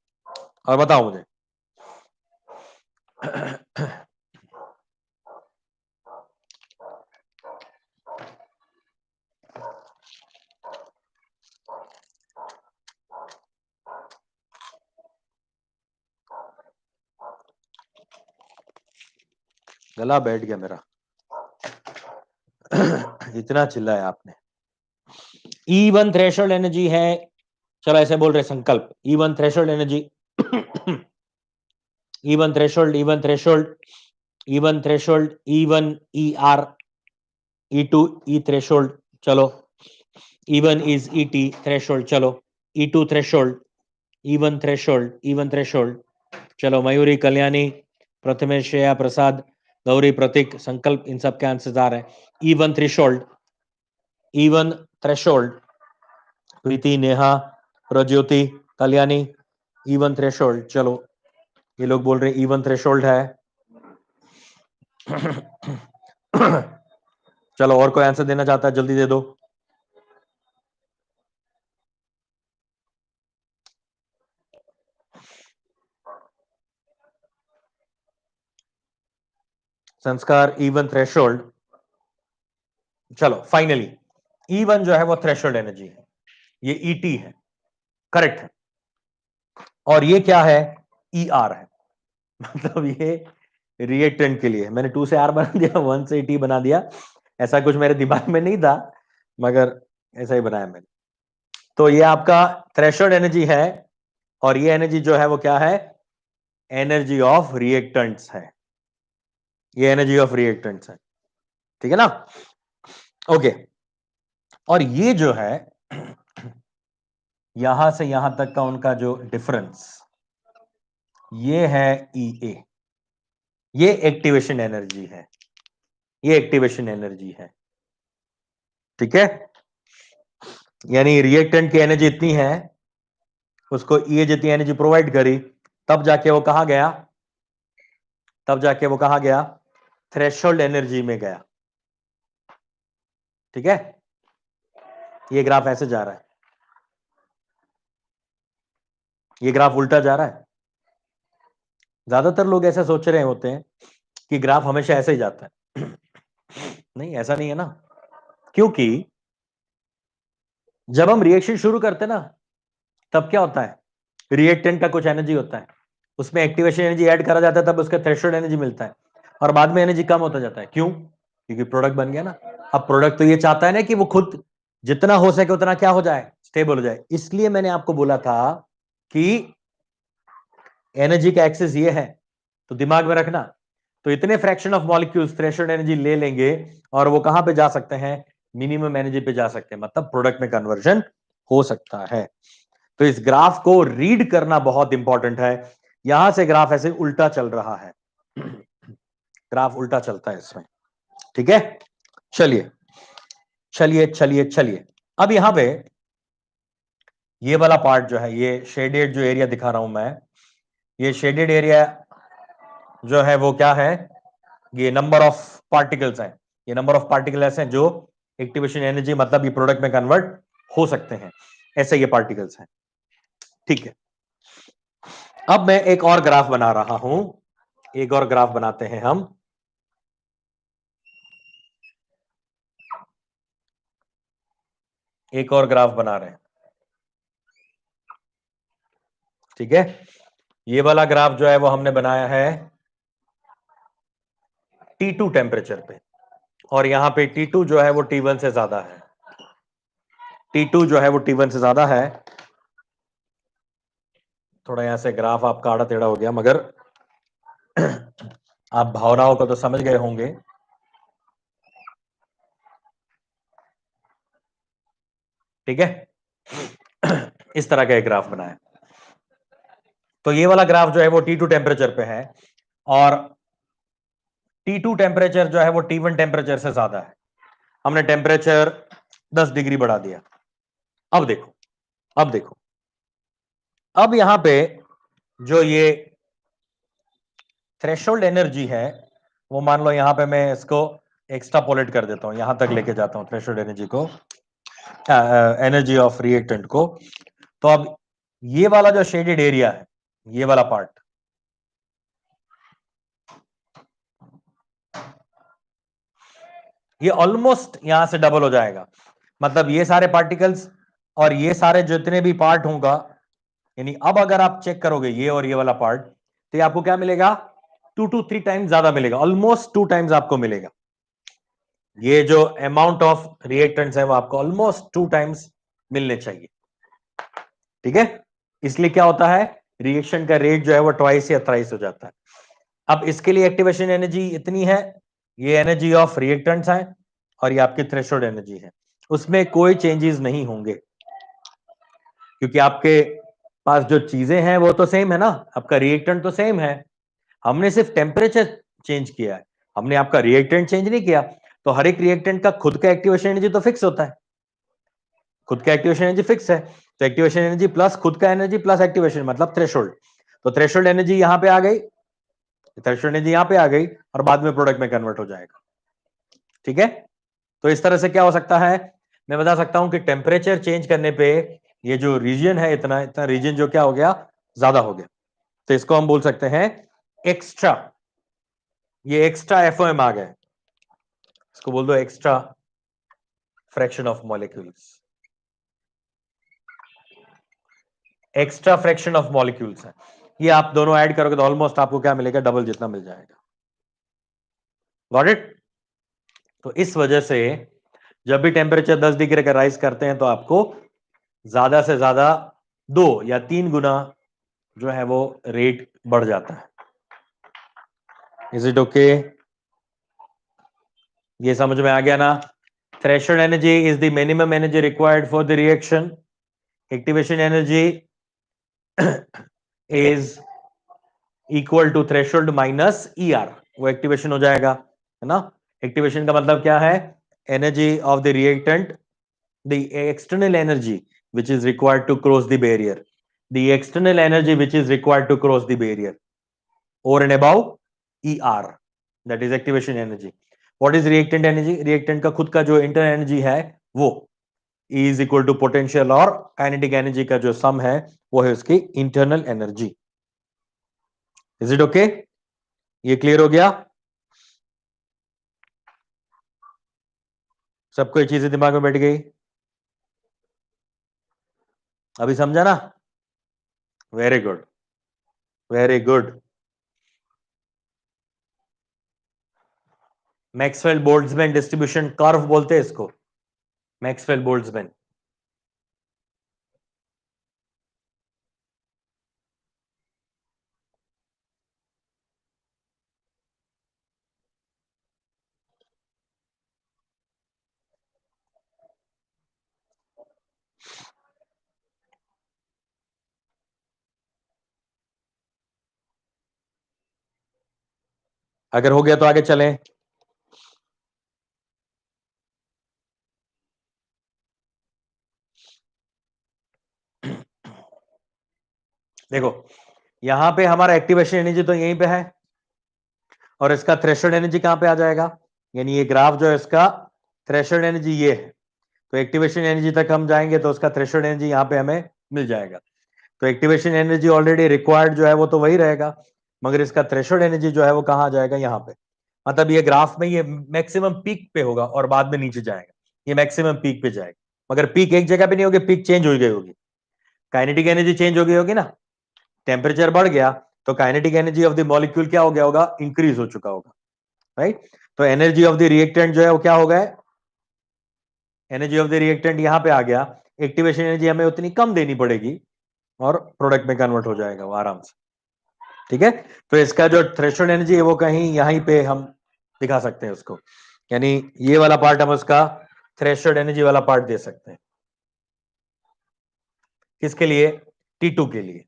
Speaker 1: और बताओ मुझे। गला बैठ गया मेरा, इतना चिल्लाया आपने। E1 थ्रेशोल्ड एनर्जी है, चलो ऐसे बोल रहे संकल्प, E1 threshold energy, E1 threshold, E1 threshold, E1 threshold, E1 ER, E2 E threshold, चलो E1 is ET थ्रेशोल्ड, चलो E2 threshold, E1 threshold, E1 threshold, चलो मयूरी, कल्याणी, प्रथमेश, श्रेया, प्रसाद, गौरी, प्रतीक, संकल्प, इन सब के आंसर आ रहे हैं। E1 थ्रेशोल्ड, E1 थ्रेशोल्ड, प्रीति, नेहा, प्रज्योति, कल्याणी, E1 थ्रेशोल्ड, चलो ये लोग बोल रहे हैं E1 थ्रेशोल्ड है। चलो और कोई आंसर देना चाहता है जल्दी दे दो। संस्कार, E1 थ्रेशोल्ड, चलो फाइनली E1 जो है वो थ्रेशोल्ड एनर्जी है, ये ET है, करेक्ट है, और ये क्या है, ER है। मतलब ये रिएक्टेंट के लिए मैंने 2 से R बना दिया, 1 से T बना दिया, ऐसा कुछ मेरे दिमाग में नहीं था, मगर ऐसा ही बनाया मैंने। तो ये आपका थ्रेशोल्ड एनर्जी है, और ये एनर्जी जो है वो क्या है, एनर्जी ऑफ रिएक्टेंट्स है, ये एनर्जी ऑफ रिएक्टेंट्स है, ठीक है ना। ओके, और ये जो है यहां से यहां तक का उनका जो डिफरेंस, ये है EA, ये एक्टिवेशन एनर्जी है, ये एक्टिवेशन एनर्जी है, ठीक है। यानी रिएक्टेंट की एनर्जी इतनी है, उसको ये जितनी एनर्जी प्रोवाइड करी, तब जाके वो कहा गया तब जाके वो कहां गया, थ्रेशोल्ड एनर्जी में गया। ठीक है, ये ग्राफ ऐसे जा रहा है, ये ग्राफ उल्टा जा रहा है। ज्यादातर लोग ऐसा सोच रहे होते हैं कि ग्राफ हमेशा ऐसे ही जाता है। नहीं, ऐसा नहीं है ना, क्योंकि जब हम रिएक्शन शुरू करते हैं ना, तब क्या होता है, रिएक्टेंट का कुछ एनर्जी होता है, उसमें एक्टिवेशन एनर्जी ऐड करा जाता है, तब उसका थ्रेशोल्ड एनर्जी मिलता है, और बाद में एनर्जी कम होता जाता है। क्यों? क्योंकि प्रोडक्ट बन गया ना। अब प्रोडक्ट तो ये चाहता है ना कि वो खुद जितना हो सके उतना क्या हो जाए, स्टेबल हो जाए। इसलिए मैंने आपको बोला था कि एनर्जी का एक्सेस ये है, तो दिमाग में रखना। तो इतने fraction of molecules threshold energy ले लेंगे और वो कहां पे जा सकते हैं, मिनिमम एनर्जी पे जा सकते हैं, मतलब प्रोडक्ट में कन्वर्जन हो सकता है। तो इस ग्राफ को रीड करना बहुत इंपॉर्टेंट है। यहां से ग्राफ ऐसे उल्टा चल रहा है, ग्राफ उल्टा चलता है इसमें। ठीक है, चलिए चलिए चलिए चलिए, अब यहां पे ये वाला पार्ट जो है, ये शेडेड जो एरिया दिखा रहा हूं मैं, ये शेडेड एरिया जो है वो क्या है, ये नंबर ऑफ पार्टिकल्स हैं। ये नंबर ऑफ पार्टिकल्स हैं जो एक्टिवेशन एनर्जी मतलब ये प्रोडक्ट में कन्वर्ट हो सकते हैं, ऐसे ये पार्टिकल्स हैं। ठीक है, अब मैं एक और ग्राफ बना रहा हूं, एक और ग्राफ बनाते हैं हम। एक और ग्राफ बना रहे हैं, ठीक है। ये वाला ग्राफ जो है वो हमने बनाया है T2 टेम्परेचर पे, और यहां पे T2 जो है वो T1 से ज्यादा है। T2 जो है वो T1 से ज्यादा है। थोड़ा यहां से ग्राफ आपका आड़ा टेढ़ा हो गया, मगर आप भावनाओं को तो समझ गए होंगे। ठीक है, इस तरह का एक ग्राफ बनाया। तो ये वाला ग्राफ जो है वो T2 टेम्परेचर पे है, और T2 टेम्परेचर जो है वो T1 टेम्परेचर से ज्यादा है। हमने टेम्परेचर 10 डिग्री बढ़ा दिया। अब देखो, अब देखो, अब यहां पे जो ये थ्रेशोल्ड एनर्जी है, वो मान लो यहां पे मैं इसको एक्स्ट्रापोलेट कर देता हूं, यहां तक लेके जाता हूं थ्रेशोल्ड एनर्जी को, एनर्जी ऑफ रिएक्टेंट को। तो अब ये वाला जो शेडेड एरिया है, ये वाला पार्ट, ये ऑलमोस्ट यहां से डबल हो जाएगा। मतलब ये सारे पार्टिकल्स और ये सारे जितने भी पार्ट होगा, यानी अब अगर आप चेक करोगे ये और ये वाला पार्ट, तो ये आपको क्या मिलेगा, 2 to 3 टाइम्स ज्यादा मिलेगा, ऑलमोस्ट 2 टाइम्स आपको मिलेगा। ये जो अमाउंट ऑफ रिएक्टेंट्स है वो आपको ऑलमोस्ट 2 टाइम्स मिलने चाहिए। ठीक है, इसलिए क्या होता है, रिएक्शन का रेट जो है वो ट्वाइस या थ्राइस हो जाता है। अब इसके लिए एक्टिवेशन एनर्जी इतनी है, ये एनर्जी ऑफ रिएक्टेंट्स है, और ये आपकी थ्रेशोल्ड एनर्जी है, उसमें कोई चेंजेस नहीं होंगे, क्योंकि आपके पास जो चीजें हैं वो तो सेम है ना, आपका रिएक्टेंट तो सेम है। हमने सिर्फ टेम्परेचर चेंज किया है, हमने आपका रिएक्टेंट चेंज नहीं किया। तो हर एक रिएक्टेंट का खुद का एक्टिवेशन एनर्जी तो फिक्स होता है, खुद का एक्टिवेशन एनर्जी फिक्स है। तो एक्टिवेशन एनर्जी प्लस खुद का एनर्जी प्लस एक्टिवेशन मतलब थ्रेशोल्ड। तो थ्रेशोल्ड एनर्जी यहां पे आ गई, थ्रेशोल्ड एनर्जी यहां पे आ गई, और बाद में प्रोडक्ट में कन्वर्ट हो जाएगा। ठीक है, तो इस तरह से क्या हो सकता है, मैं बता सकता हूं कि टेम्परेचर चेंज करने पे ये जो रीजन है, इतना इतना रीजन जो क्या हो गया, ज्यादा हो गया। तो इसको हम बोल सकते हैं एक्स्ट्रा, ये एक्स्ट्रा एफओएम आ गए, इसको बोल दो extra fraction of molecules. Extra fraction of molecules है, ये आप दोनों ऐड करोगे तो ऑलमोस्ट आपको क्या मिलेगा, डबल जितना मिल जाएगा। Got it? तो इस वजह से जब भी टेम्परेचर 10 डिग्री का राइज करते हैं तो आपको ज्यादा से ज्यादा 2 या 3 गुना जो है वो रेट बढ़ जाता है। Is it okay? ये समझ में आ गया ना? Threshold energy is the minimum energy required for the reaction. Activation energy is equal to threshold minus ER, वो एक्टिवेशन हो जाएगा, है ना। एक्टिवेशन का मतलब क्या है, energy of the reactant, the external energy which is required to cross the barrier, the external energy which is required to cross the barrier over and above ER, that is activation energy. What is reactant energy? Reactant का खुद का जो इंटरनल एनर्जी है वो E is equal to potential और काइनेटिक एनर्जी का जो सम है वो है उसकी internal energy. Is it okay? ये क्लियर हो गया सबको? ये चीजें दिमाग में बैठ गई? अभी समझा ना? Very good, very good. Maxwell Boltzmann distribution curve बोलते हैं इसको, मैक्सवेल बोल्ट्जमैन। अगर हो गया तो आगे चलें। देखो यहां पे हमारा एक्टिवेशन एनर्जी तो यहीं पे है और इसका थ्रेशोल्ड एनर्जी कहां पे आ जाएगा? यानी ये ग्राफ जो है इसका थ्रेशोल्ड एनर्जी ये है, तो एक्टिवेशन एनर्जी तक हम जाएंगे तो उसका थ्रेशोल्ड एनर्जी यहां पे हमें मिल जाएगा। तो एक्टिवेशन एनर्जी ऑलरेडी रिक्वायर्ड जो है वो तो वही रहेगा, मगर इसका थ्रेशोल्ड एनर्जी जो है वो कहां आ जाएगा? यहां पे। मतलब ये ग्राफ में ये मैक्सिमम पीक पे होगा और बाद में नीचे जाएगा, ये मैक्सिमम पीक पे जाएगा। मगर पीक एक जगह पे नहीं होगी, पीक चेंज हो गई होगी, काइनेटिक एनर्जी चेंज हो गई होगी ना। टेम्परेचर बढ़ गया तो kinetic energy of the molecule क्या हो गया होगा? इंक्रीज हो चुका होगा, राइट। तो एनर्जी ऑफ द रिएक्टेंट जो है वो क्या हो गया? एनर्जी ऑफ द रिएक्टेंट यहां पे आ गया। एक्टिवेशन एनर्जी हमें उतनी कम देनी पड़ेगी और प्रोडक्ट में कन्वर्ट हो जाएगा वो आराम से, ठीक है। तो इसका जो थ्रेशोल्ड एनर्जी है वो कहीं यहीं पे हम दिखा सकते हैं उसको, यानी ये वाला पार्ट हम उसका थ्रेशोल्ड एनर्जी वाला पार्ट दे सकते हैं। किसके लिए? T2 के लिए।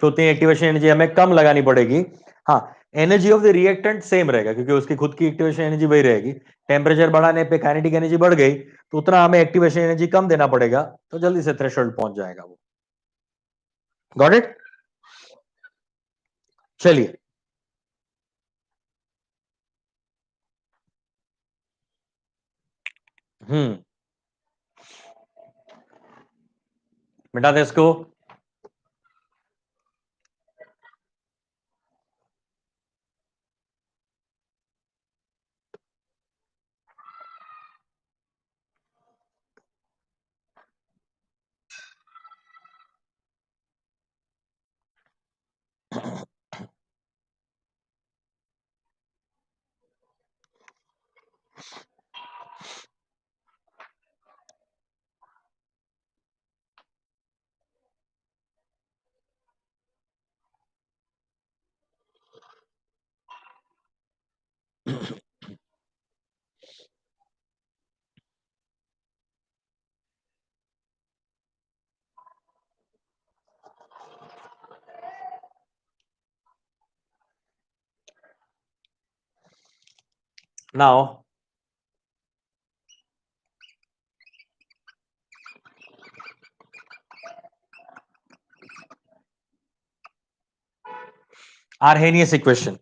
Speaker 1: तो उतनी एक्टिवेशन एनर्जी हमें कम लगानी पड़ेगी। हाँ, energy of the reactant same रहेगा क्योंकि उसकी खुद की एक्टिवेशन एनर्जी वही रहेगी। टेम्परेचर बढ़ाने पे काइनेटिक एनर्जी बढ़ गई तो उतना हमें एक्टिवेशन एनर्जी कम देना पड़ेगा, तो जल्दी से थ्रेशोल्ड पहुंच जाएगा वो। Got it? चलिए मिटा दे इसको। नाउ आर्हेनियस इक्वेशन,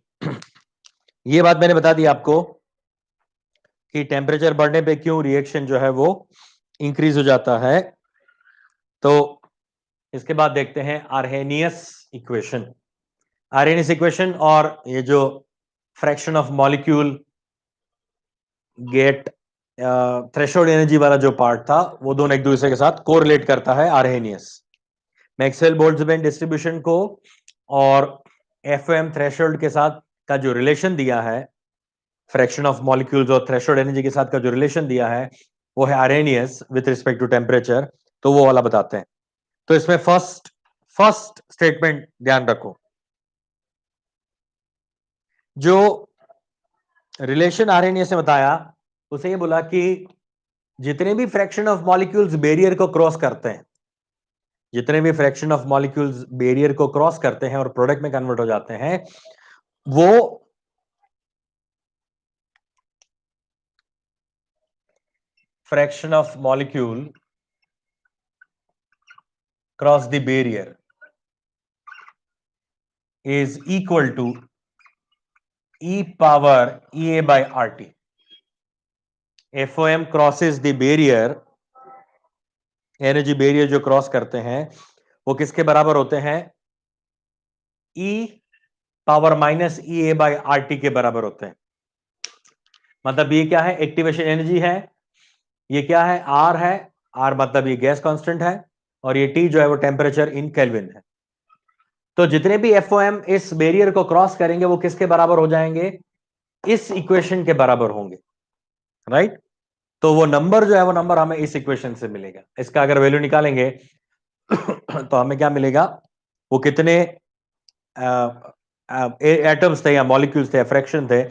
Speaker 1: ये बात मैंने बता दी आपको कि टेम्परेचर बढ़ने पे क्यों रिएक्शन जो है वो इंक्रीज हो जाता है। तो इसके बाद देखते हैं आर्हेनियस इक्वेशन। आर्हेनियस इक्वेशन और ये जो fraction of molecule get threshold energy वाला जो पार्ट था वो दोनों एक दूसरे के साथ कोरिलेट करता है आर्हेनियस। मैक्सवेल बोल्ट्जमैन डिस्ट्रीब्यूशन को और एफएम थ्रेशोल्ड के साथ का जो रिलेशन दिया है, फ्रैक्शन ऑफ मॉलिक्यूल्स और थ्रेशोल्ड एनर्जी के साथ का जो रिलेशन दिया है वो है Arrhenius with respect to temperature, तो वो वाला बताते हैं। तो इसमें फर्स्ट फर्स्ट स्टेटमेंट ध्यान रखो, जो रिलेशन आर्हेनियस ने बताया उसे ये बोला कि जितने भी फ्रैक्शन ऑफ मॉलिक्यूल्स बैरियर को क्रॉस करते हैं, जितने भी फ्रैक्शन ऑफ मॉलिक्यूल्स बैरियर को क्रॉस करते हैं और प्रोडक्ट में कन्वर्ट हो जाते हैं, वो fraction of molecule cross the barrier is equal to E power EA by RT. FOM crosses the barrier, energy barrier जो क्रॉस करते हैं वो किसके बराबर होते हैं? E power minus EA by RT के बराबर होते हैं। मतलब ये क्या है? एक्टिवेशन एनर्जी है। ये क्या है? R है। R मतलब ये गैस कांस्टेंट है, और ये T जो है वो टेम्परेचर इन केल्विन है। तो जितने भी FOM इस बैरियर को क्रॉस करेंगे वो किसके बराबर हो जाएंगे? इस इक्वेशन के बराबर होंगे, राइट? तो वो नंबर जो है वो नंबर हमें इस इक्वेशन से मिलेगा। इसका अगर वैल्यू निकालेंगे तो हमें क्या मिलेगा? वो कितने एटम्स थे या मॉलिक्यूल्स थे, फ्रैक्शन थे,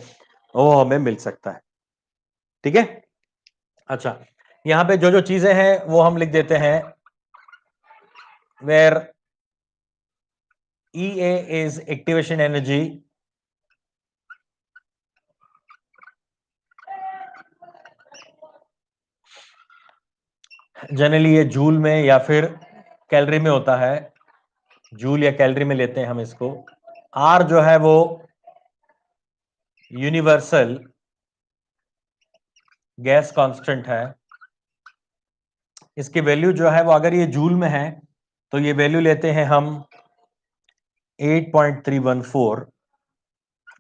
Speaker 1: वो हमें मिल सकता है। ठीक है? अच्छा, यहां पे जो जो चीजें हैं वो हम लिख देते हैं। Where EA is activation energy, generally ये जूल में या फिर कैलोरी में होता है। जूल या कैलोरी में लेते हैं हम इसको। R जो है वो यूनिवर्सल गैस कांस्टेंट है। इसकी वैल्यू जो है वो अगर ये जूल में है तो ये वैल्यू लेते हैं हम 8.314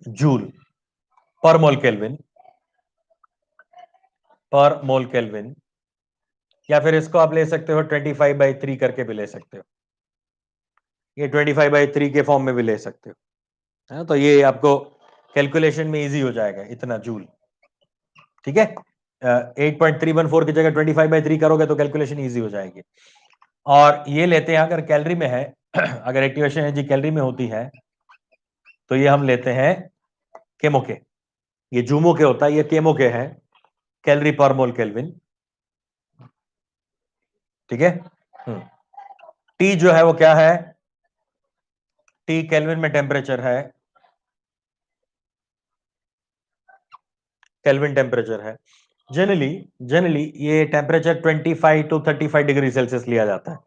Speaker 1: जूल पर मोल केल्विन, पर मोल केल्विन। या फिर इसको आप ले सकते हो 25/3 करके भी ले सकते हो, ये 25/3 के फॉर्म में भी ले सकते हो, है? तो ये आपको कैलकुलेशन में इजी हो जाएगा, इतना जूल। ठीक है? 8.314 की जगह 25/3 करोगे तो कैलकुलेशन इजी हो जाएगी। और ये लेते हैं अगर कैलोरी में है अगर एक्टिवेशन एनर्जी कैलोरी में होती है तो ये हम लेते हैं केमो के। ये जूमो के होता है, ये केमो के है, कैलोरी पर मोल केल्विन। ठीक है? टी जो है वो क्या है? टी केल्विन में टेम्परेचर है, केल्विन टेम्परेचर है। जनरली ये टेम्परेचर 25 टू 35 डिग्री सेल्सियस लिया जाता है।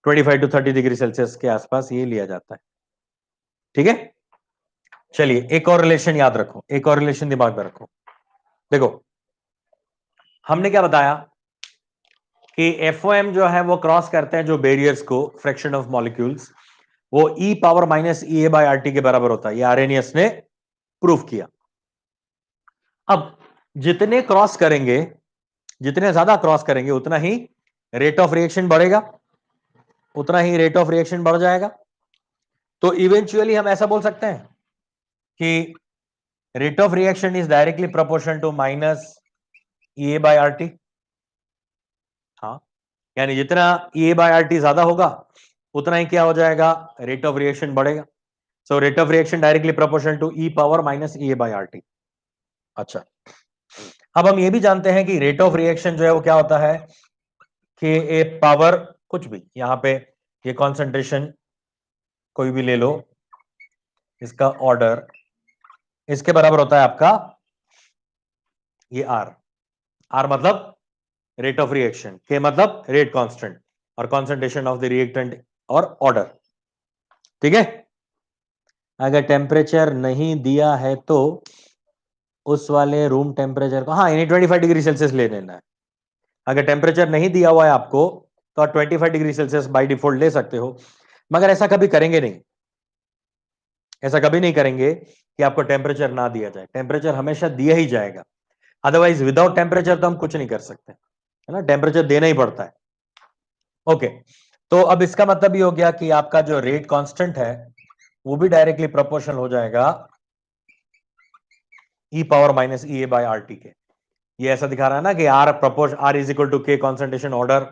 Speaker 1: 25 टू 30 डिग्री सेल्सियस के आसपास ये लिया जाता है। ठीक है? चलिए एक और रिलेशन याद रखो, एक और रिलेशन दिमाग में रखो। देखो, हमने क्या बताया कि FOM जो है वो क्रॉस करते हैं जो बैरियर्स को, फ्रैक्शन ऑफ मॉलिक्यूल्स, वो E power minus EA by RT के बराबर होता है। ये आर्रेनियस ने प्रूफ किया। अब जितने क्रॉस करेंगे, जितने ज्यादा क्रॉस करेंगे उतना ही रेट ऑफ रिएक्शन बढ़ेगा, उतना ही रेट ऑफ रिएक्शन बढ़ जाएगा। तो इवेंचुअली हम ऐसा बोल सकते हैं कि rate of reaction is directly proportional to minus EA by RT। हाँ, यानी जितना EA बाय RT ज्यादा होगा उतना ही क्या हो जाएगा? रेट ऑफ रिएक्शन बढ़ेगा। So rate of reaction directly proportional to E power minus EA by RT। अच्छा, अब हम ये भी जानते हैं कि रेट ऑफ रिएक्शन जो है वो क्या होता है कि ए पावर कुछ भी, यहां पे ये कॉन्सेंट्रेशन कोई भी ले लो, इसका ऑर्डर इसके बराबर होता है आपका ये R मतलब रेट ऑफ रिएक्शन, के मतलब रेट कांस्टेंट, और कॉन्सेंट्रेशन ऑफ द रिएक्टेंट और ऑर्डर। ठीक है? अगर टेम्परेचर नहीं दिया है तो उस वाले रूम टेम्परेचर को, हाँ, यानी 25 डिग्री सेल्सियस ले लेना है। अगर टेम्परेचर नहीं दिया हुआ है आपको तो आप 25 डिग्री सेल्सियस बाय डिफॉल्ट ले सकते हो, मगर ऐसा कभी करेंगे नहीं। ऐसा कभी नहीं करेंगे कि आपको टेम्परेचर ना दिया जाए, टेम्परेचर हमेशा दिया ही जाएगा। अदरवाइज विदाउट टेम्परेचर तो हम कुछ नहीं कर सकते, है ना? टेम्परेचर देना ही पड़ता है। ओके, तो अब इसका मतलब ये हो गया कि आपका जो रेट कांस्टेंट है वो भी डायरेक्टली प्रोपोर्शनल हो जाएगा E power minus EA by RT के। ये ऐसा दिखा रहा है ना कि R is equal to K concentration order.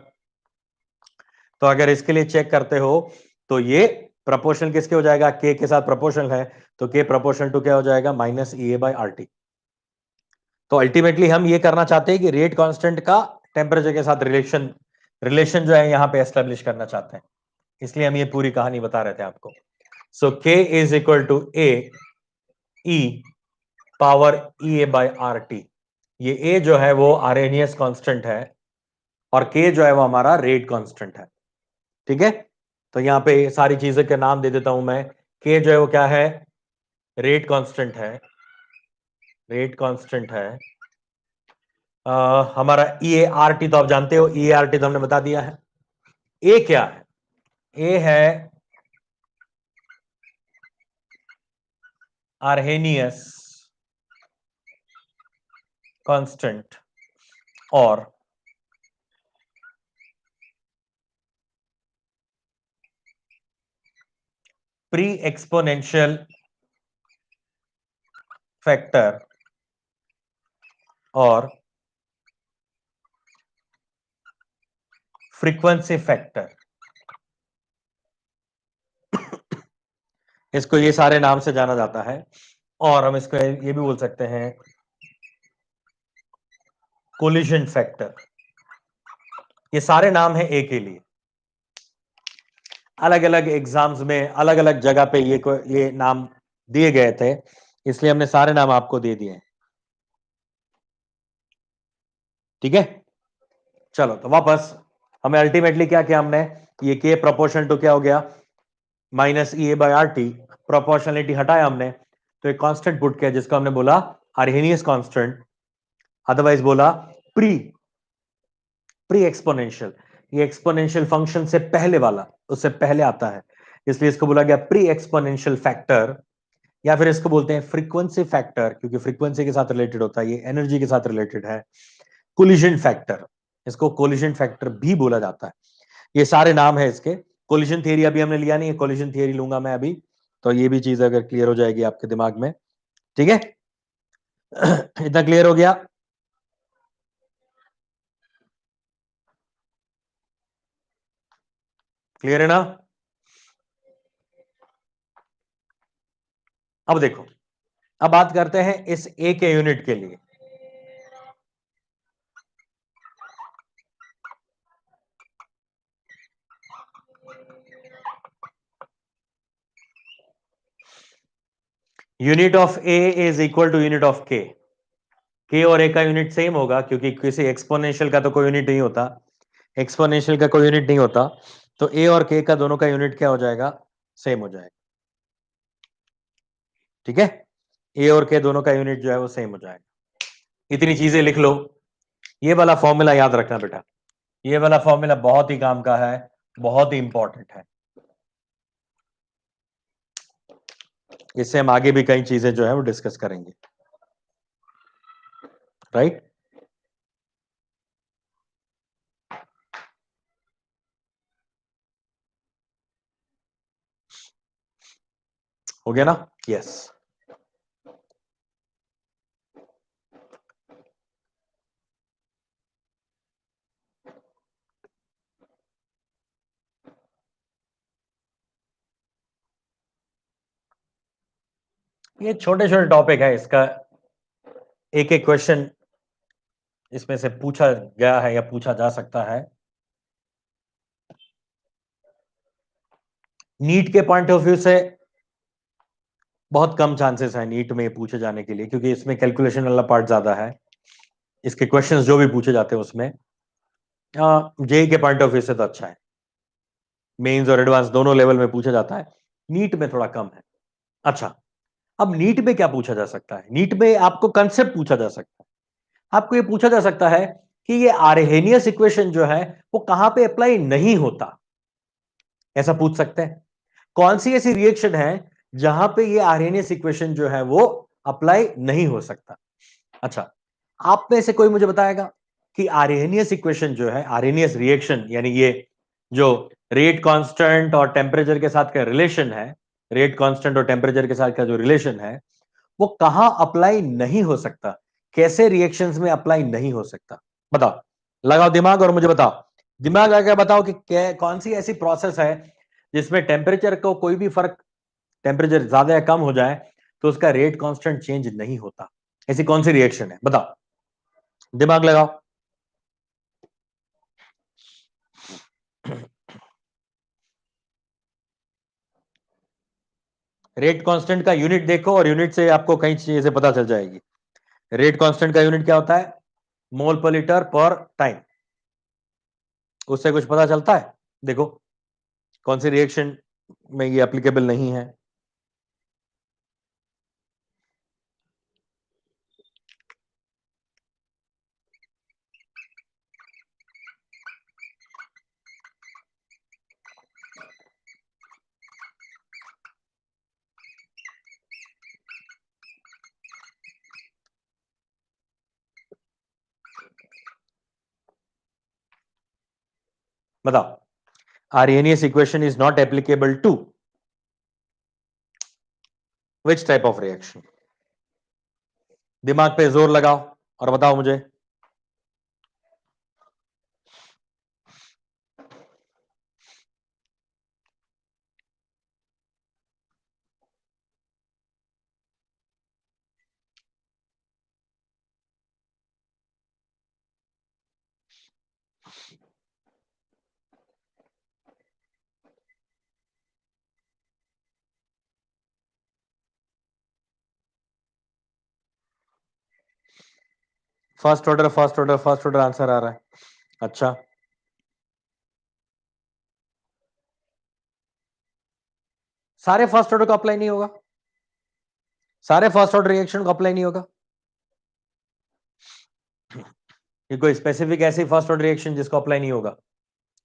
Speaker 1: तो अगर इसके लिए चेक करते हो तो ये प्रोपोर्शनल किसके हो जाएगा? K के साथ प्रोपोर्शनल है, तो K प्रोपोर्शनल टू क्या हो जाएगा? Minus EA by RT। तो अल्टीमेटली हम ये करना चाहते हैं कि रेट कांस्टेंट का टेम्परेचर के साथ रिलेशन रिलेशन जो है यहां पे एस्टेब्लिश करना चाहते हैं, इसलिए हम ये पूरी कहानी बता रहे थे आपको। So K is equal to A E power EA by RT। ये A जो है वो आर्रेनियस कांस्टेंट है और K जो है वो हमारा रेट कांस्टेंट है। ठीक है? तो यहां पे सारी चीजों के नाम दे देता हूं मैं। K जो है वो क्या है? रेट कांस्टेंट है। रेट कांस्टेंट है हमारा ई आर टी, तो आप जानते हो ई आर टी तो हमने बता दिया है। ए क्या है? ए है आर्हेनियस कांस्टेंट और प्री एक्सपोनेंशियल फैक्टर और फ्रीक्वेंसी फैक्टर, इसको ये सारे नाम से जाना जाता है। और हम इसको ये भी बोल सकते हैं कोलिजन फैक्टर। ये सारे नाम हैं ए के लिए। अलग अलग एग्जाम्स में अलग अलग जगह पे ये नाम दिए गए थे, इसलिए हमने सारे नाम आपको दे दिए हैं। ठीक है, चलो तो वापस हमें अल्टीमेटली क्या किया हमने, ये के प्रोपोर्शनल टू क्या हो गया, minus E A by R T. Proportionality हटाया हमने तो एक कांस्टेंट पुट किया जिसको हमने बोला आर्हेनियस कांस्टेंट, अदरवाइज बोला प्री प्री एक्सपोनेंशियल। ये एक्सपोनेंशियल फंक्शन से पहले वाला, उससे पहले आता है, इसलिए इसको बोला गया प्री एक्सपोनेंशियल फैक्टर, या फिर इसको बोलते हैं फ्रीक्वेंसी फैक्टर, क्योंकि फ्रीक्वेंसी के साथ रिलेटेड होता है, ये एनर्जी के साथ रिलेटेड है। कोलिजन फैक्टर, इसको कोलिजन फैक्टर भी बोला जाता है। ये सारे नाम है इसके। कोलिजन थियरी अभी हमने लिया नहीं है, कोलिजन थियरी लूंगा मैं अभी, तो ये भी चीज अगर क्लियर हो जाएगी आपके दिमाग में। ठीक है, इतना क्लियर हो गया? क्लियर है ना? अब देखो, अब बात करते हैं इस ए के यूनिट के लिए। Unit of A is equal to unit of K और ए का यूनिट सेम होगा, क्योंकि किसी एक्सपोनेंशियल का तो कोई यूनिट नहीं होता, एक्सपोनेंशियल का कोई यूनिट नहीं होता, तो ए और के का दोनों का यूनिट क्या हो जाएगा, सेम हो जाएगा। ठीक है, ए और के दोनों का यूनिट जो है वो सेम हो जाएगा। इतनी चीजें लिख लो। ये वाला फॉर्मूला याद रखना बेटा, ये वाला फॉर्मूला बहुत ही काम का है, बहुत ही इंपॉर्टेंट है। इससे हम आगे भी कई चीजें जो है वो डिस्कस करेंगे। राइट, हो गया ना? यस। ये छोटे छोटे टॉपिक है, इसका एक एक क्वेश्चन इसमें से पूछा गया है या पूछा जा सकता है। नीट के पॉइंट ऑफ व्यू से बहुत कम चांसेस है नीट में पूछे जाने के लिए, क्योंकि इसमें कैलकुलेशन वाला पार्ट ज्यादा है। इसके क्वेश्चंस जो भी पूछे जाते हैं उसमें जेई के पॉइंट ऑफ व्यू से तो अच्छा है, मेंस और एडवांस दोनों लेवल में पूछा जाता है, नीट में थोड़ा कम है। अच्छा, अब नीट में क्या पूछा जा सकता है? नीट में आपको कंसेप्ट पूछा जा सकता है। आपको ये पूछा जा सकता है कि ये आर्हेनियस इक्वेशन जो है वो कहां पे अप्लाई नहीं होता, ऐसा पूछ सकते हैं। कौन सी ऐसी रिएक्शन है जहां पे ये आर्हेनियस इक्वेशन जो है वो अप्लाई नहीं हो सकता? अच्छा, आप में से कोई मुझे बताएगा कि आर्हेनियस इक्वेशन जो है, आर्हेनियस रिएक्शन यानी ये जो रेट कांस्टेंट और टेम्परेचर के साथ का रिलेशन है, रेट कांस्टेंट और टेम्परेचर के साथ का जो रिलेशन है वो कहां अप्लाई नहीं हो सकता, कैसे रिएक्शंस में अप्लाई नहीं हो सकता? बताओ, लगाओ दिमाग और मुझे बताओ, दिमाग लगा के बताओ कि कौन सी ऐसी प्रोसेस है जिसमें टेम्परेचर को कोई भी फर्क, टेम्परेचर ज्यादा या कम हो जाए तो उसका रेट कांस्टेंट चेंज नहीं होता। ऐसी कौन सी रिएक्शन है, बताओ, दिमाग लगाओ। रेट कांस्टेंट का यूनिट देखो और यूनिट से आपको कई चीजें पता चल जाएगी। रेट कांस्टेंट का यूनिट क्या होता है? मोल पर लीटर पर टाइम। उससे कुछ पता चलता है? देखो कौन सी रिएक्शन में ये एप्लीकेबल नहीं है। बताओ, Arrhenius equation is not applicable to which type of reaction? दिमाग पे जोर लगाओ और बताओ मुझे। फर्स्ट ऑर्डर आंसर आ रहा है। अच्छा, सारे फर्स्ट ऑर्डर को अप्लाई नहीं होगा, सारे फर्स्ट ऑर्डर रिएक्शन को अप्लाई नहीं होगा, ये कोई स्पेसिफिक ऐसी फर्स्ट ऑर्डर रिएक्शन जिसको अप्लाई नहीं होगा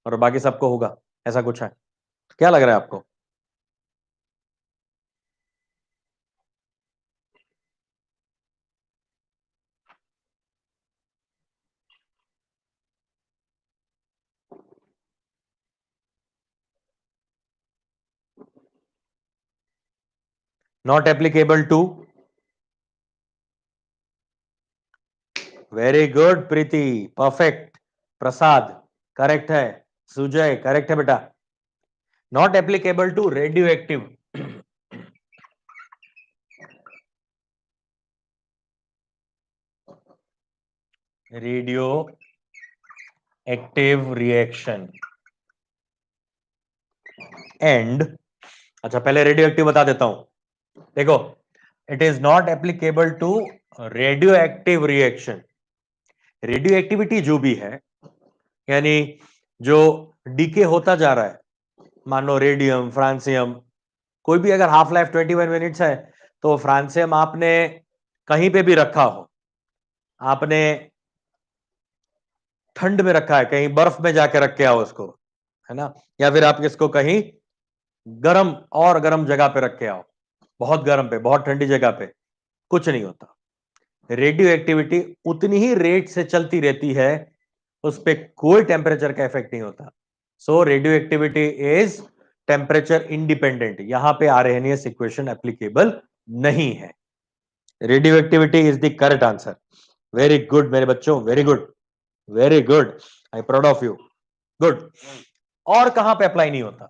Speaker 1: और बाकी सबको होगा, ऐसा कुछ है? क्या लग रहा है आपको? Not applicable to, very good Preeti, perfect. Prasad correct है, सुजय करेक्ट है बेटा। Not applicable to radioactive, radioactive reaction and, अच्छा पहले रेडियो एक्टिव बता देता हूं, देखो, it is not applicable to radioactive reaction. Radioactivity जो भी है, यानी जो डीके होता जा रहा है, मान लो रेडियम, फ्रांसियम, कोई भी अगर हाफ लाइफ 21 मिनट्स है, तो फ्रांसियम आपने कहीं पे भी रखा हो, आपने ठंड में रखा है, कहीं बर्फ में जाके रख के आओ उसको, है ना, या फिर आप इसको कहीं गर्म और गर्म जगह पे रख के आओ, बहुत गर्म पे, बहुत ठंडी जगह पे, कुछ नहीं होता। रेडियो एक्टिविटी उतनी ही रेट से चलती रहती है, उस पर कोई टेम्परेचर का इफेक्ट नहीं होता। So radioactivity is temperature independent, यहां पे आर्हेनियस इक्वेशन एप्लीकेबल नहीं है। Radioactivity is the correct answer. Very good मेरे बच्चों, very good, very good, I proud of you, good. और कहां पे अप्लाई नहीं होता?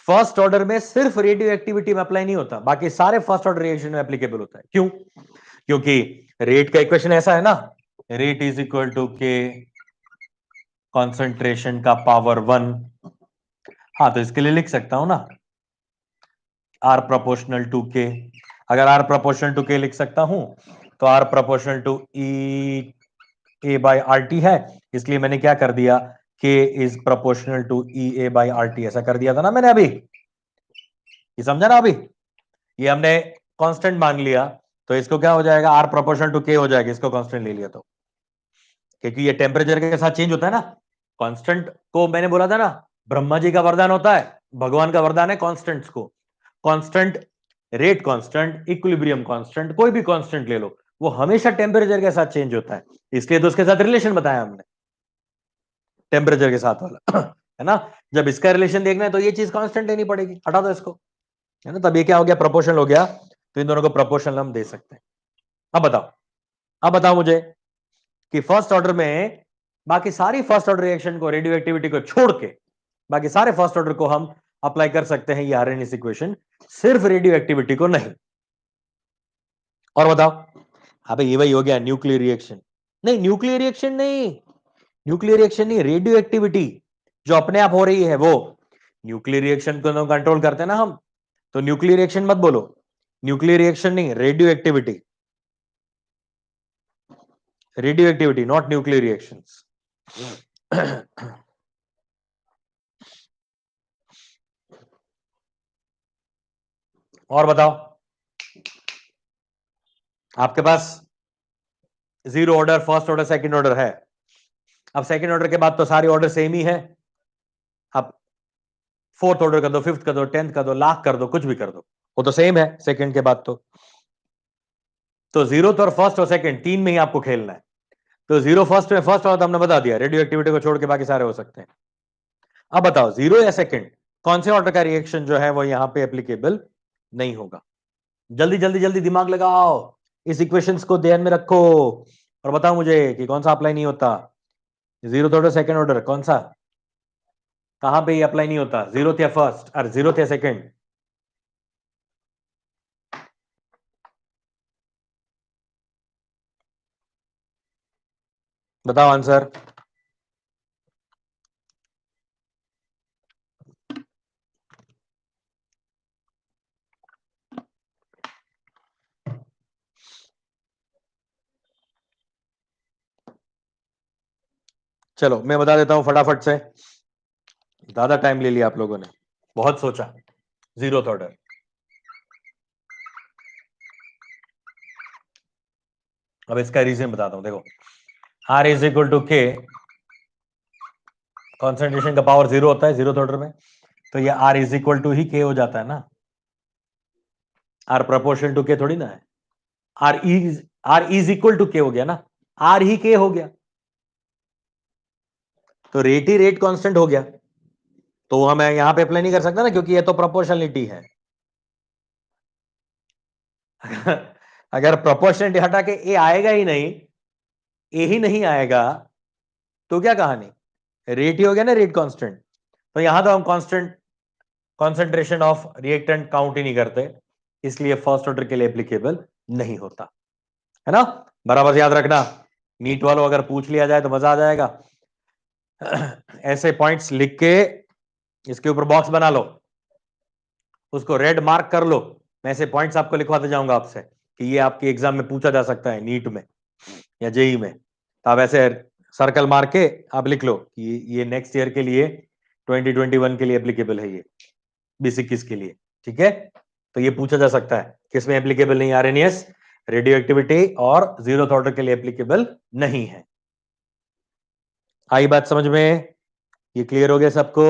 Speaker 1: फर्स्ट ऑर्डर में सिर्फ रेडियो एक्टिविटी में अप्लाई नहीं होता, बाकी सारे फर्स्ट ऑर्डर रिएक्शन में एप्लीकेबल होता है। क्यों? क्योंकि रेट का इक्वेशन ऐसा है ना, रेट इज इक्वल टू के कॉन्सेंट्रेशन का पावर 1। हाँ, तो इसके लिए लिख सकता हूं ना, आर प्रोपोर्शनल टू के। अगर आर प्रोपोर्शनल टू के लिख सकता हूं, तो R proportional to E A by R T है, इसलिए मैंने क्या कर दिया, K is proportional to E A by R T, ऐसा कर दिया था ना मैंने अभी, ये समझा ना? अभी ये हमने कांस्टेंट मान लिया, तो इसको क्या हो जाएगा, आर प्रोपोर्शनल टू के हो जाएगा, इसको कांस्टेंट ले लिया तो, क्योंकि ये टेम्परेचर के साथ चेंज होता है ना। कांस्टेंट को मैंने बोला था ना, ब्रह्मा जी का वरदान होता है, भगवान का वरदान है कांस्टेंट्स को। Constant, rate constant, equilibrium constant, कोई भी कांस्टेंट ले लो, वो हमेशा टेम्परेचर के साथ चेंज होता है, इसलिए तो उसके साथ रिलेशन बताया हमने, टेम्परेचर के साथ वाला है ना। जब इसका रिलेशन देखना है तो ये चीज कांस्टेंट लेनी पड़ेगी, हटा दो इसको, है ना, तब ये क्या हो गया, प्रोपोर्शनल हो गया, तो इन दोनों को प्रोपोर्शनल हम दे सकते हैं। अब बताओ, अब बताओ मुझे कि फर्स्ट ऑर्डर में बाकी सारी फर्स्ट ऑर्डर रिएक्शन को, रेडियो एक्टिविटी को छोड़ के, बाकी सारे फर्स्ट ऑर्डर को हम अप्लाई कर सकते हैं ये आरएनएस इक्वेशन, सिर्फ रेडियो एक्टिविटी को नहीं। और बताओ, अबे ये वही हो गया न्यूक्लियर रिएक्शन, नहीं न्यूक्लियर रिएक्शन नहीं, न्यूक्लियर रिएक्शन नहीं, रेडियो एक्टिविटी जो अपने आप हो रही है वो। न्यूक्लियर रिएक्शन को तो कंट्रोल करते हैं ना हम, तो न्यूक्लियर रिएक्शन मत बोलो, न्यूक्लियर रिएक्शन नहीं, radioactivity, radioactivity not nuclear reactions. और बताओ, आपके पास zero order, first order, second order है। अब सेकंड ऑर्डर के बाद तो सारे ऑर्डर सेम ही है, अब फोर्थ ऑर्डर कर दो, फिफ्थ कर दो, 10th कर दो, लाख कर दो, कुछ भी कर दो, वो तो सेम है सेकंड के बाद तो जीरो और फर्स्ट और सेकंड तीन में ही आपको खेलना है। तो 0 फर्स्ट में, फर्स्ट वाला तो हमने बता दिया, रेडियो एक्टिविटी को छोड़ के बाकी सारे हो सकते हैं। अब बताओ 0 या सेकंड, कौन से ऑर्डर का रिएक्शन जो है वो यहां पे एप्लीकेबल नहीं होगा? जल्दी जल्दी जल्दी दिमाग लगाओ, इस इक्वेशंस को ध्यान में रखो और बताओ मुझे कि कौन सा अप्लाई नहीं होता। 0th ऑर्डर, सेकंड ऑर्डर, कौन सा, कहां पे ये अप्लाई नहीं होता? 0th या फर्स्ट, और 0th या सेकंड? बताओ आंसर। चलो मैं बता देता हूं फटाफट से, ज्यादा टाइम ले लिया आप लोगों ने, बहुत सोचा। 0th ऑर्डर, अब इसका रीजन बताता हूं, देखो R इज इक्वल टू के, कॉन्सेंट्रेशन का पावर 0 होता है 0th ऑर्डर में, तो ये R इज इक्वल टू ही के हो जाता है ना, R प्रोपोर्शनल टू के थोड़ी ना है, R इज इक्वल टू के हो गया ना, R ही के हो गया, तो रेट ही रेट कांस्टेंट हो गया, तो हमें यहां पे अप्लाई नहीं कर सकता ना, क्योंकि ये तो प्रोपोर्शनलिटी है। अगर प्रोपोर्शनलिटी हटा के ए आएगा ही नहीं, ए ही नहीं आएगा, तो क्या कहानी, रेट ही हो गया ना, रेट कांस्टेंट। तो यहां तो हम constant concentration of reactant count ही नहीं करते, इसलिए फर्स्ट ऑर्डर के लिए एप्लीकेबल नहीं होता है ना। बराबर से याद रखना, नीट वालों अगर पूछ लिया जाए तो मजा आ जाएगा। ऐसे पॉइंट्स लिख के इसके ऊपर बॉक्स बना लो, उसको रेड मार्क कर लो। मैं ऐसे पॉइंट्स आपको लिखवाते जाऊंगा आपसे कि ये आपके एग्जाम में पूछा जा सकता है, नीट में या जेई में, तो आप ऐसे सर्कल मार के आप लिख लो कि ये नेक्स्ट ईयर के लिए 2021 के लिए एप्लीकेबल है, ये 2021 के लिए, ठीक है। तो ये पूछा जा सकता है किसमें एप्लीकेबल नहीं, आरएनएस, रेडियो एक्टिविटी और 0th ऑर्डर के लिए एप्लीकेबल नहीं है। आई बात समझ में? ये क्लियर हो गया सबको?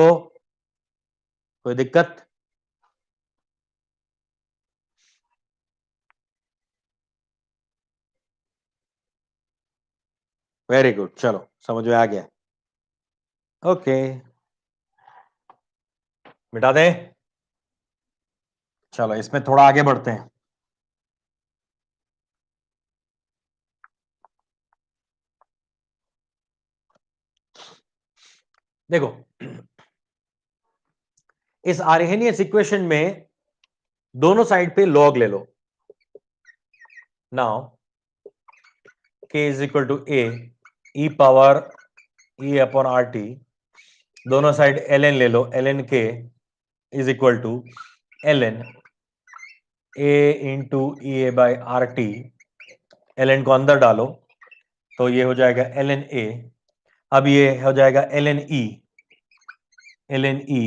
Speaker 1: कोई दिक्कत? वेरी गुड, चलो समझ में आ गया। ओके, मिटा दें। चलो इसमें थोड़ा आगे बढ़ते हैं। देखो इस आर्हेनियस इक्वेशन में दोनों साइड पे लॉग ले लो। Now k is equal to A E power E upon R T, दोनों साइड ln ले लो, ln k is equal to ln a into E A by R T, ln को अंदर डालो तो ये हो जाएगा ln a, अब ये हो जाएगा ln e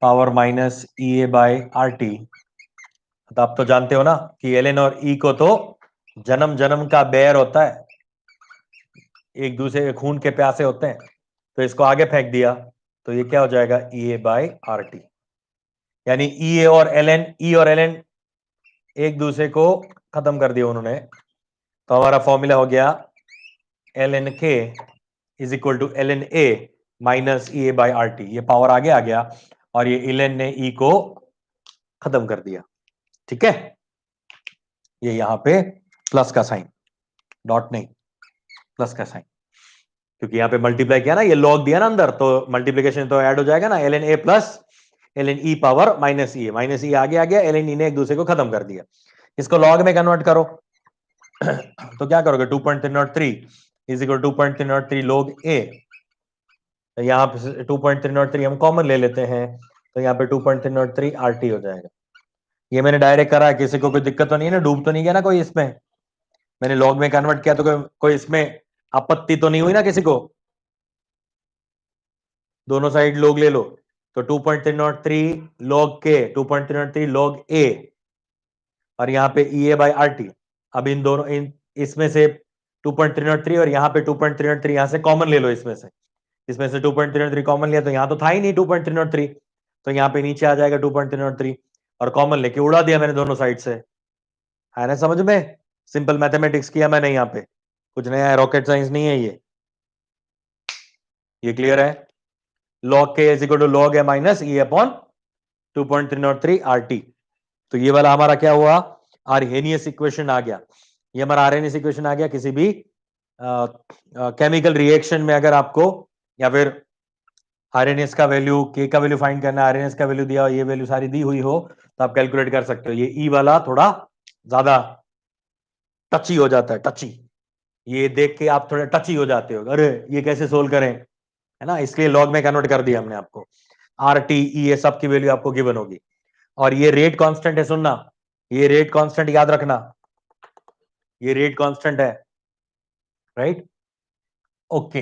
Speaker 1: power minus E A by R T. तो आप तो जानते हो ना कि ln और e को तो जन्म जन्म का बैर होता है, एक दूसरे के खून के प्यासे होते हैं, तो इसको आगे फेंक दिया तो ये क्या हो जाएगा, E A by R T, यानी ई ए और ln, ई और ln एक दूसरे को खत्म कर दिया उन्होंने, तो हमारा फॉर्मूला हो गया ln k is equal to ln a minus E A by R T, ये पावर आगे आ गया और ये ln ने e को खत्म कर दिया, ठीक है। ये यहां पे प्लस का साइन, डॉट नहीं, प्लस का साइन, क्योंकि यहां पे मल्टीप्लाई किया ना, ये लॉग दिया ना अंदर, तो मल्टीप्लिकेशन तो ऐड हो जाएगा ना, ln a plus ln e power minus E, minus E आगे आ गया, ln e ने एक दूसरे को खत्म कर दिया। इसको लॉग में कन्वर्ट करो तो क्या करोगे, 2.303 इज इक्वल 2.303 log a, तो यहाँ पे 2.303 हम कॉमन ले लेते हैं, तो यहाँ पे 2.303 RT हो जाएगा। ये मैंने डायरेक्ट करा है, किसी को कोई दिक्कत तो नहीं है ना, डूब तो नहीं गया ना कोई इसमें, मैंने लॉग में कन्वर्ट किया तो कोई इसमें आपत्ति तो नहीं हुई ना किसी को? दोनों साइड log ले लो, तो 2.303 log k, 2.303 log a, और यहाँ पे ई ए बाई आर टी। अब इन दोनों इसमें से 2.303 और यहाँ पे 2.303 यहाँ से कॉमन ले लो, इसमें से 2.303 कॉमन लिया तो यहाँ तो था ही नहीं 2.303, तो यहाँ पे नीचे आ जाएगा 2.303 और कॉमन लेके उड़ा दिया मैंने दोनों साइड से, है ना समझ में? सिंपल मैथमेटिक्स किया मैंने यहाँ पे, कुछ नया है, रॉकेट साइंस नहीं है ये क्लियर है। log k is equal to log a minus e upon 2.303 RT। तो ये वाला हमारा क्या हुआ, आर्हेनियस इक्वेशन आ गया। ये हमारा आर्हेनियस इक्वेशन आ गया। किसी भी केमिकल रिएक्शन में अगर आपको या फिर आरएनएस का वैल्यू, के का वैल्यू फाइंड करना है, आरएनएस का वैल्यू दिया हो, ये वैल्यू सारी दी हुई हो, तो आप कैलकुलेट कर सकते हो। ये ई वाला थोड़ा ज्यादा टची हो जाता है, टची। ये देख के आप थोड़े टची हो जाते हो, अरे ये कैसे सोल्व करें, है ना। इसलिए लॉग में कन्वर्ट कर दिया हमने आपको। आर टी ई ये सब की वैल्यू आपको गिवन होगी। और ये रेट कांस्टेंट है, सुनना, ये रेट कांस्टेंट याद रखना, ये रेट कांस्टेंट है, राइट। ओके,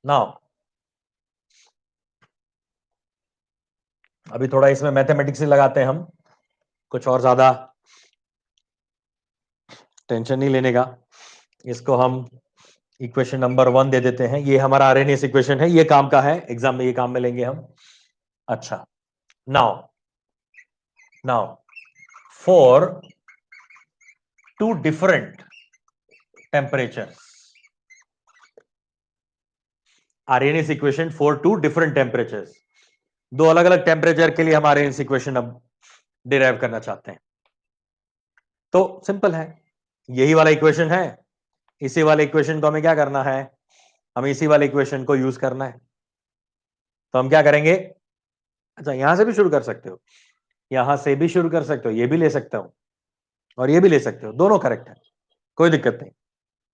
Speaker 1: नाउ अभी थोड़ा इसमें मैथमेटिक्स से लगाते हैं हम, कुछ और ज्यादा टेंशन नहीं लेने का। इसको हम इक्वेशन नंबर 1 दे देते हैं। ये हमारा आरएनएस इक्वेशन है, ये काम का है, एग्जाम में ये काम में लेंगे हम। अच्छा, now now for two different temperatures, Arrhenius equation for two different temperatures, दो अलग अलग टेम्परेचर के लिए हम आरएनएस इक्वेशन अब डिराइव करना चाहते हैं। तो सिंपल है, यही वाला इक्वेशन है, इसी वाले इक्वेशन को हमें क्या करना है, हमें इसी वाले इक्वेशन को यूज करना है। तो हम क्या करेंगे, अच्छा यहां से भी शुरू कर सकते हो, यहां से भी शुरू कर सकते हो, ये भी ले सकते हो और ये भी ले सकते हो, दोनों करेक्ट है, कोई दिक्कत नहीं।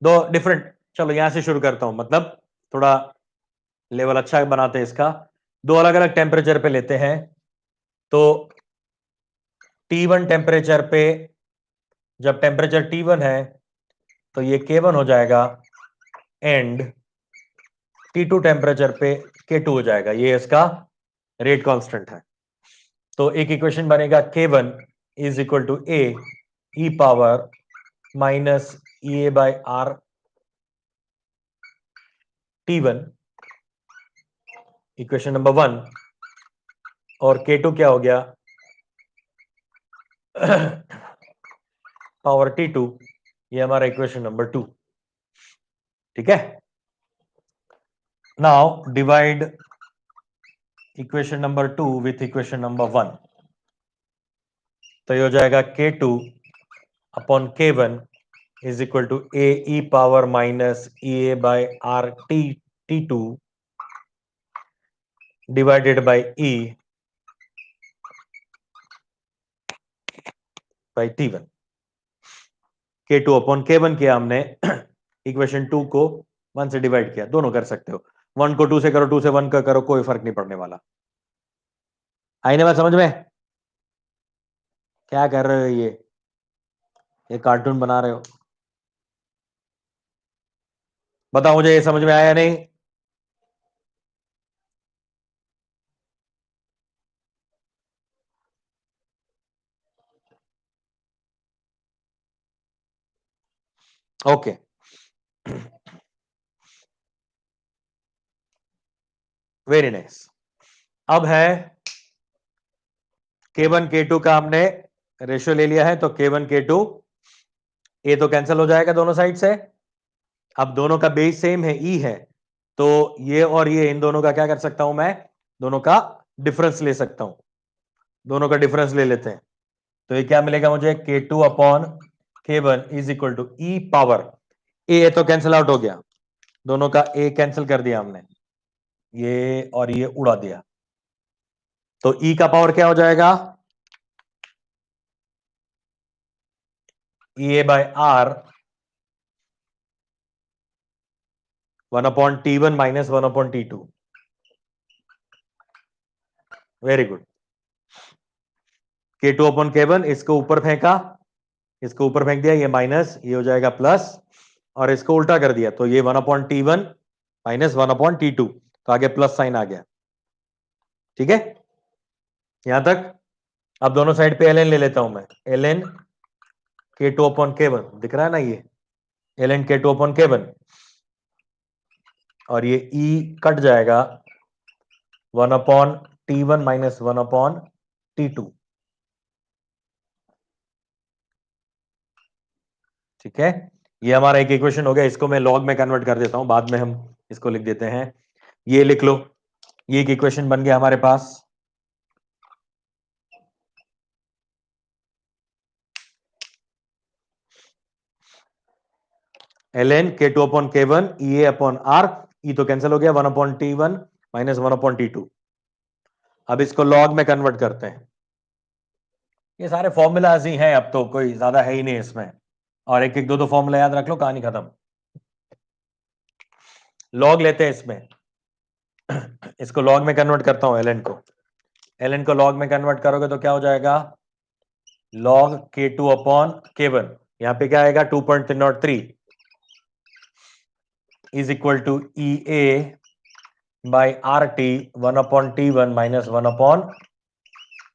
Speaker 1: दो डिफरेंट, चलो यहां से शुरू करता हूं, मतलब थोड़ा लेवल अच्छा बनाते हैं इसका। दो अलग अलग टेम्परेचर पे लेते हैं। तो T1 टेम्परेचर पे, जब टेम्परेचर T1 है तो ये K1 हो जाएगा, एंड T2 टेम्परेचर पे K2 हो जाएगा। ये इसका रेट कांस्टेंट है। तो एक इक्वेशन बनेगा K1 is equal to A E power minus E A by R T1, equation number 1। और K2 क्या हो गया, पावर T2, ये हमारा इक्वेशन नंबर 2। ठीक है, now divide equation number 2 with equation number 1। तो ये हो जाएगा K2 upon K1 is equal to A E power minus E A by R T2 divided by E by T1। K2 upon K1 किया हमने, इक्वेशन 2 को 1 से डिवाइड किया, दोनों कर सकते हो, 1 को 2 से करो, 2 से 1 का करो, कोई फर्क नहीं पड़ने वाला। आई ना बात समझ में, क्या कर रहे हो, ये कार्टून बना रहे हो, बताओ मुझे, ये समझ में आया नहीं। Okay, very nice. अब है K1 K2 का हमने रेशियो ले लिया है, तो K1 K2 ए तो कैंसिल हो जाएगा दोनों साइड से। अब दोनों का बेस सेम है, ई है, तो ये और ये, इन दोनों का क्या कर सकता हूं मैं, दोनों का डिफरेंस ले सकता हूं, दोनों का डिफरेंस ले लेते हैं। तो ये क्या मिलेगा मुझे, K2 upon K1 is equal to E power, A तो कैंसिल आउट हो गया, दोनों का ए कैंसिल कर दिया हमने, ये और ये उड़ा दिया, तो ई का पावर क्या हो जाएगा, E A by R 1/T1 minus 1/T2। Very good. K2 upon K1 इसको ऊपर फेंका, इसको ऊपर फेंक दिया, ये माइनस, ये हो जाएगा प्लस, और इसको उल्टा कर दिया, तो ये 1/T1 माइनस 1/T2, तो आगे प्लस साइन आ गया। ठीक है, यहां तक। अब दोनों साइड पे ln ले लेता हूं मैं, ln K2 अपॉन K1 दिख रहा है ना, ये ln K2 अपॉन K1, और ये e कट जाएगा, 1/T1 माइनस 1/T2। ठीक है, ये हमारा एक इक्वेशन हो गया, इसको मैं लॉग में कन्वर्ट कर देता हूं, बाद में हम इसको लिख देते हैं। ये लिख लो, ये एक इक्वेशन बन गया हमारे पास। ln k2 upon k1 ea upon r, ई तो कैंसिल हो गया, 1 upon t1 minus 1 upon t2। अब इसको लॉग में कन्वर्ट करते हैं। ये सारे फॉर्मूलाज ही हैं, अब तो कोई ज्यादा है ही नहीं इसमें, और एक एक दो दो फॉर्मूला याद रख लो, कहानी खत्म। लॉग लेते हैं इसमें, इसको लॉग में कन्वर्ट करता हूं, ln को लॉग में कन्वर्ट करोगे तो क्या हो जाएगा, log k2 अपॉन k1, यहां पे क्या आएगा 2.303 is equal to E A by R T 1 upon t1 minus 1 upon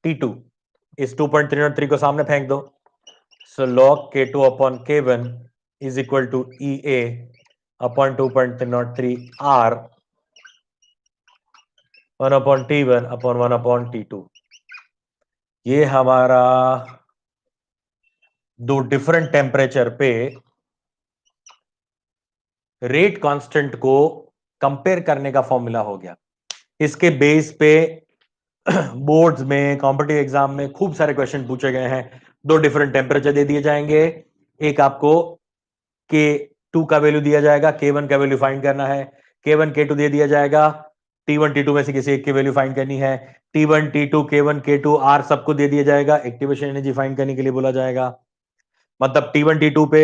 Speaker 1: t2। इस 2.303 को सामने फेंक दो, so log k2 upon k1 is equal to E A upon 2.303 r 1 upon t1 upon 1 upon t2। ये हमारा दो डिफरेंट टेम्परेचर पे रेट कांस्टेंट को कंपेयर करने का फॉर्मूला हो गया। इसके बेस पे बोर्ड्स में, कॉम्पिटिटिव एग्जाम में खूब सारे क्वेश्चन पूछे गए हैं। दो डिफरेंट टेम्परेचर दे दिए जाएंगे, एक आपको K2 का वैल्यू दिया जाएगा, K1 का वैल्यू फाइंड करना है, K1 K2 दे दिया जाएगा, T1 T2 में से किसी एक की वैल्यू फाइंड करनी है, T1 T2 K1 K2 R सबको दे दिया जाएगा, एक्टिवेशन एनर्जी फाइंड करने के लिए बोला जाएगा। मतलब T1 T2 पे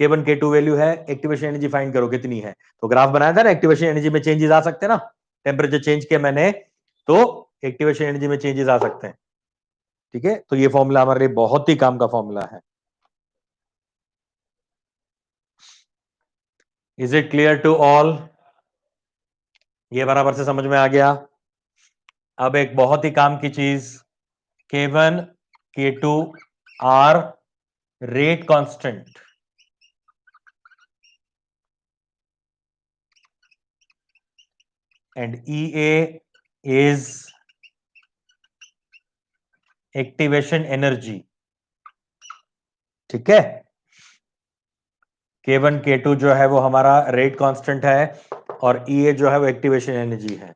Speaker 1: K1 K2 वैल्यू है, एक्टिवेशन एनर्जी फाइंड करो कितनी है। तो ग्राफ बनाया था ना, एक्टिवेशन एनर्जी में चेंजेस आ सकते हैं ना, टेम्परेचर चेंज किया मैंने तो एक्टिवेशन एनर्जी में चेंजेस आ सकते हैं। ठीक है, तो ये फॉर्मूला हमारे लिए बहुत ही काम का फॉर्मूला है। Is it clear to all? ये बराबर से समझ में आ गया। अब एक बहुत ही काम की चीज, K1 K2 are rate constant and EA is activation energy. ठीक है, K1 K2 जो है वो हमारा रेट कांस्टेंट है, और EA जो है वो एक्टिवेशन एनर्जी है।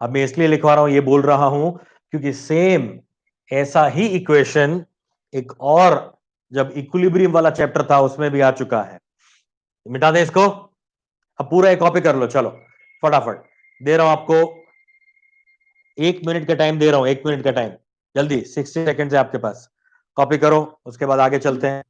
Speaker 1: अब मैं इसलिए लिखवा रहा हूं, ये बोल रहा हूं क्योंकि सेम ऐसा ही इक्वेशन एक और जब इक्विलिब्रियम वाला चैप्टर था उसमें भी आ चुका है। मिटा दे इसको, अब पूरा एक कॉपी कर लो, चलो फटाफट। दे रहा हूं आपको 1 मिनट का टाइम, दे रहा हूं 1 मिनट का टाइम, जल्दी 60 सेकेंड है आपके पास, कॉपी करो, उसके बाद आगे चलते हैं।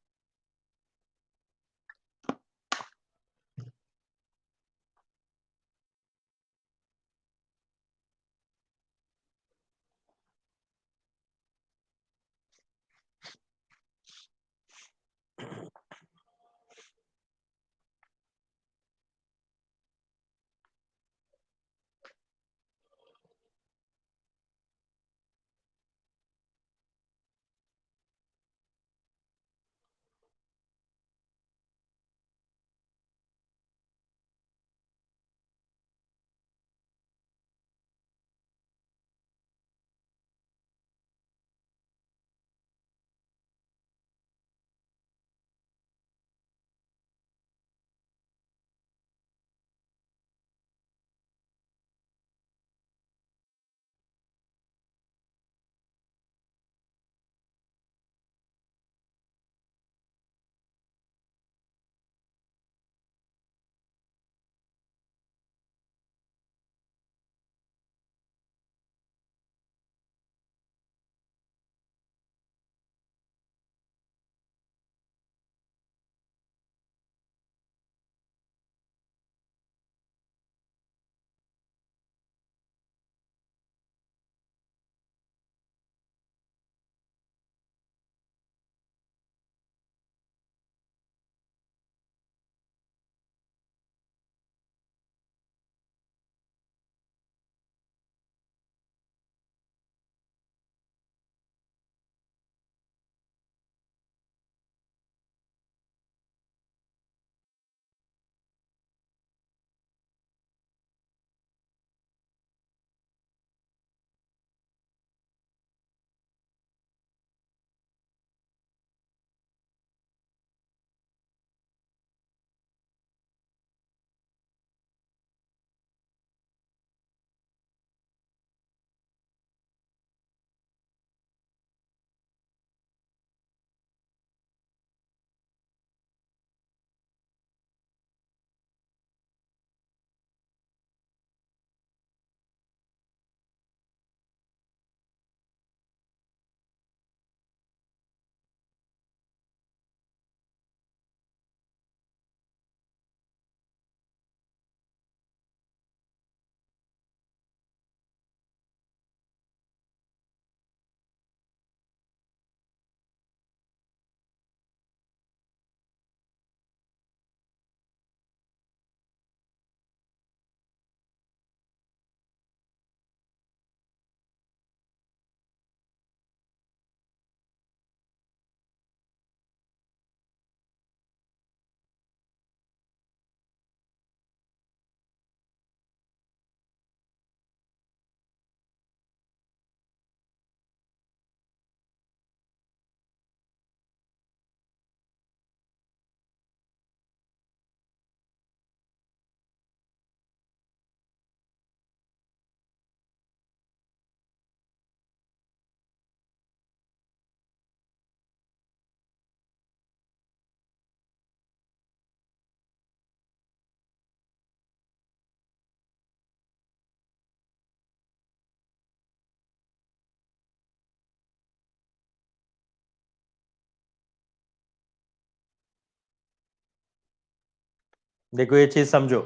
Speaker 1: देखो ये चीज समझो,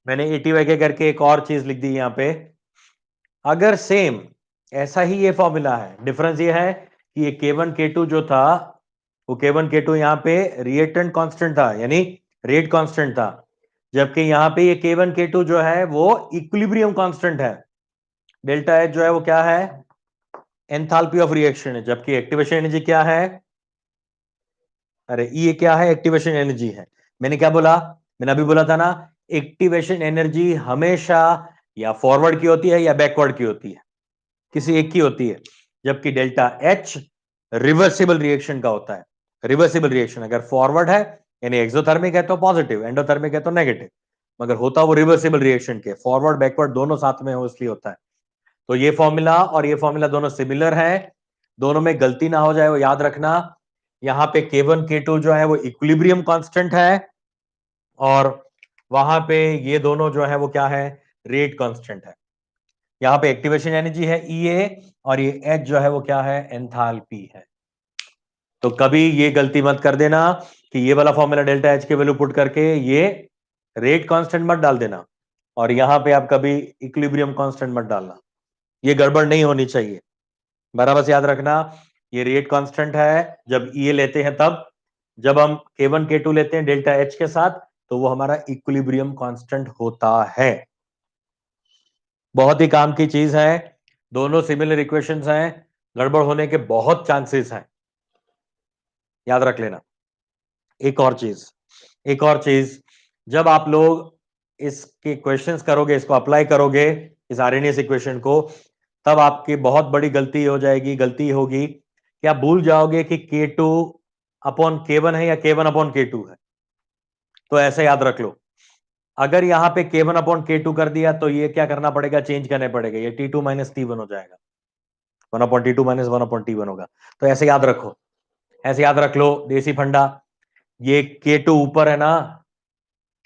Speaker 1: मैंने ATYK करके एक और चीज लिख दी यहां पे। अगर सेम ऐसा ही ये फॉर्मूला है, डिफरेंस ये है कि ये K1 K2 जो था वो K1 K2 यहां पे रिएक्टेंट कांस्टेंट था, यानी रेट कांस्टेंट था, जबकि यहां पे ये K1 K2 जो है वो इक्विलिब्रियम कांस्टेंट है। डेल्टा एच जो है वो क्या है, एंथैल्पी ऑफ रिएक्शन है, जबकि एक्टिवेशन एनर्जी क्या है, अरे ये क्या है, एक्टिवेशन एनर्जी है। मैंने क्या बोला, मैंने अभी बोला था ना, एक्टिवेशन एनर्जी हमेशा या फॉरवर्ड की होती है या बैकवर्ड की होती है, किसी एक की होती है, जबकि डेल्टा एच रिवर्सिबल रिएक्शन का होता है। रिवर्सिबल रिएक्शन अगर फॉरवर्ड है यानी एक्सोथर्मिक है तो पॉजिटिव, एंडोथर्मिक है तो नेगेटिव, मगर होता वो रिवर्सिबल रिएक्शन के, फॉरवर्ड बैकवर्ड दोनों साथ में हो इसलिए होता है। तो ये फॉर्मूला और ये फॉर्मूला दोनों सिमिलर है, दोनों में गलती ना हो जाए वो याद रखना। यहां पे K1 K2 जो है वो इक्विलिब्रियम कांस्टेंट है, और वहां पे ये दोनों जो है वो क्या है, रेट कांस्टेंट है। यहां पे एक्टिवेशन एनर्जी है EA, और ये H जो है वो क्या है, एंथैल्पी है। तो कभी ये गलती मत कर देना कि ये वाला फॉर्मूला डेल्टा एच के वैल्यू पुट करके ये रेट कांस्टेंट मत डाल देना, और यहां पे आप कभी इक्विलिब्रियम कांस्टेंट मत डालना, ये गड़बड़ नहीं होनी चाहिए। बराबर से याद रखना, ये रेट कांस्टेंट है जब ये लेते हैं तब, जब हम K1 K2 लेते हैं डेल्टा एच के साथ तो वो हमारा इक्विलिब्रियम कांस्टेंट होता है। बहुत ही काम की चीज है, दोनों सिमिलर इक्वेशंस हैं, गड़बड़ होने के बहुत चांसेस हैं, याद रख लेना। एक और चीज, एक और चीज, जब आप लोग इसके क्वेश्चंस करोगे, इसको अप्लाई करोगे इस आरएनएस इक्वेशन को, तब आपकी बहुत बड़ी गलती हो जाएगी, गलती होगी कि आप भूल जाओगे कि K2 अपॉन K1 है या K1 अपॉन K2 है। तो ऐसे याद रख लो, अगर यहां पे K1 अपॉन K2 कर दिया तो ये क्या करना पड़ेगा, चेंज करने पड़ेगा, ये T2 माइनस T1 हो जाएगा, 1/T2 माइनस 1/T1 होगा। तो ऐसे याद रखो, ऐसे याद रख लो, देसी फंडा। ये K2 ऊपर है ना,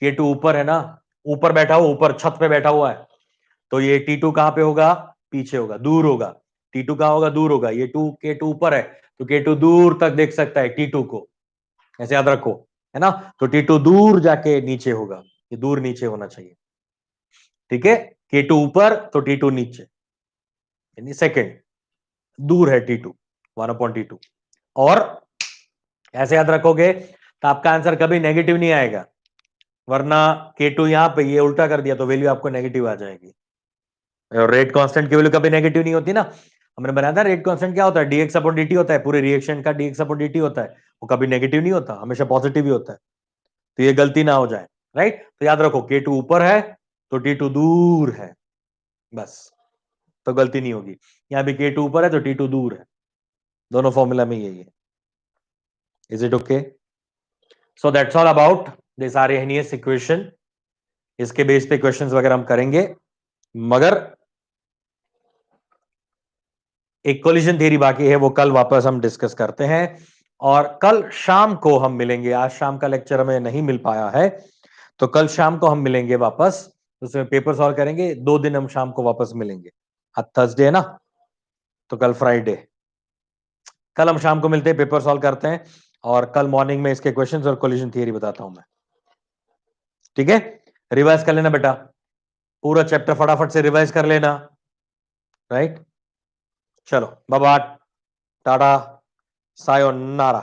Speaker 1: K2 ऊपर है ना, ऊपर बैठा हुआ, ऊपर छत पे बैठा हुआ है, तो ये T2 कहां पे होगा, पीछे होगा, दूर होगा। T2 कहां होगा, दूर होगा। ये K2 ऊपर है तो K2 दूर तक देख सकता है T2 को, ऐसे याद रखो, है ना। तो T2 दूर जाके नीचे होगा, ये दूर नीचे होना चाहिए, ठीक है। K2 ऊपर तो T2 नीचे, यानी सेकेंड दूर है T2, 1/T2। और ऐसे याद रखोगे तो आपका आंसर कभी नेगेटिव नहीं आएगा, वरना K2 यहां पे ये उल्टा कर दिया तो वैल्यू आपको नेगेटिव आ जाएगी। और रेट कांस्टेंट की वैल्यू कभी नेगेटिव नहीं होती ना, हमने बनाया था रेट कांस्टेंट क्या होता है, dx/dt होता है, पूरे रिएक्शन का dx/dt होता है, वो कभी नेगेटिव नहीं होता, हमेशा पॉजिटिव ही होता है। तो ये गलती ना हो जाए, राइट। तो याद रखो K2 ऊपर है तो T2 दूर है, बस, तो गलती नहीं होगी। यहां भी K2 ऊपर है तो T2 दूर है, दोनों फॉर्मूला में यही है। Is it okay? So that's all about this RNS equation. इसके बेस पे क्वेश्चंस वगैरह हम करेंगे, मगर एक कोलिजन थ्योरी बाकी है, वो कल वापस हम डिस्कस करते हैं। और कल शाम को हम मिलेंगे, आज शाम का लेक्चर हमें नहीं मिल पाया है, तो कल शाम को हम मिलेंगे वापस, उसमें पेपर सॉल्व करेंगे। 2 दिन हम शाम को वापस मिलेंगे, आज थर्सडे है ना, तो कल फ्राइडे, कल हम शाम को मिलते हैं, पेपर सॉल्व करते हैं, और कल मॉर्निंग में इसके क्वेश्चंस और कोलिजन थियरी बताता हूं मैं, ठीक है। रिवाइज कर लेना बेटा, पूरा चैप्टर फटाफट से रिवाइज कर लेना, राइट। चलो बाय बाय, टाटा, सायोनारा।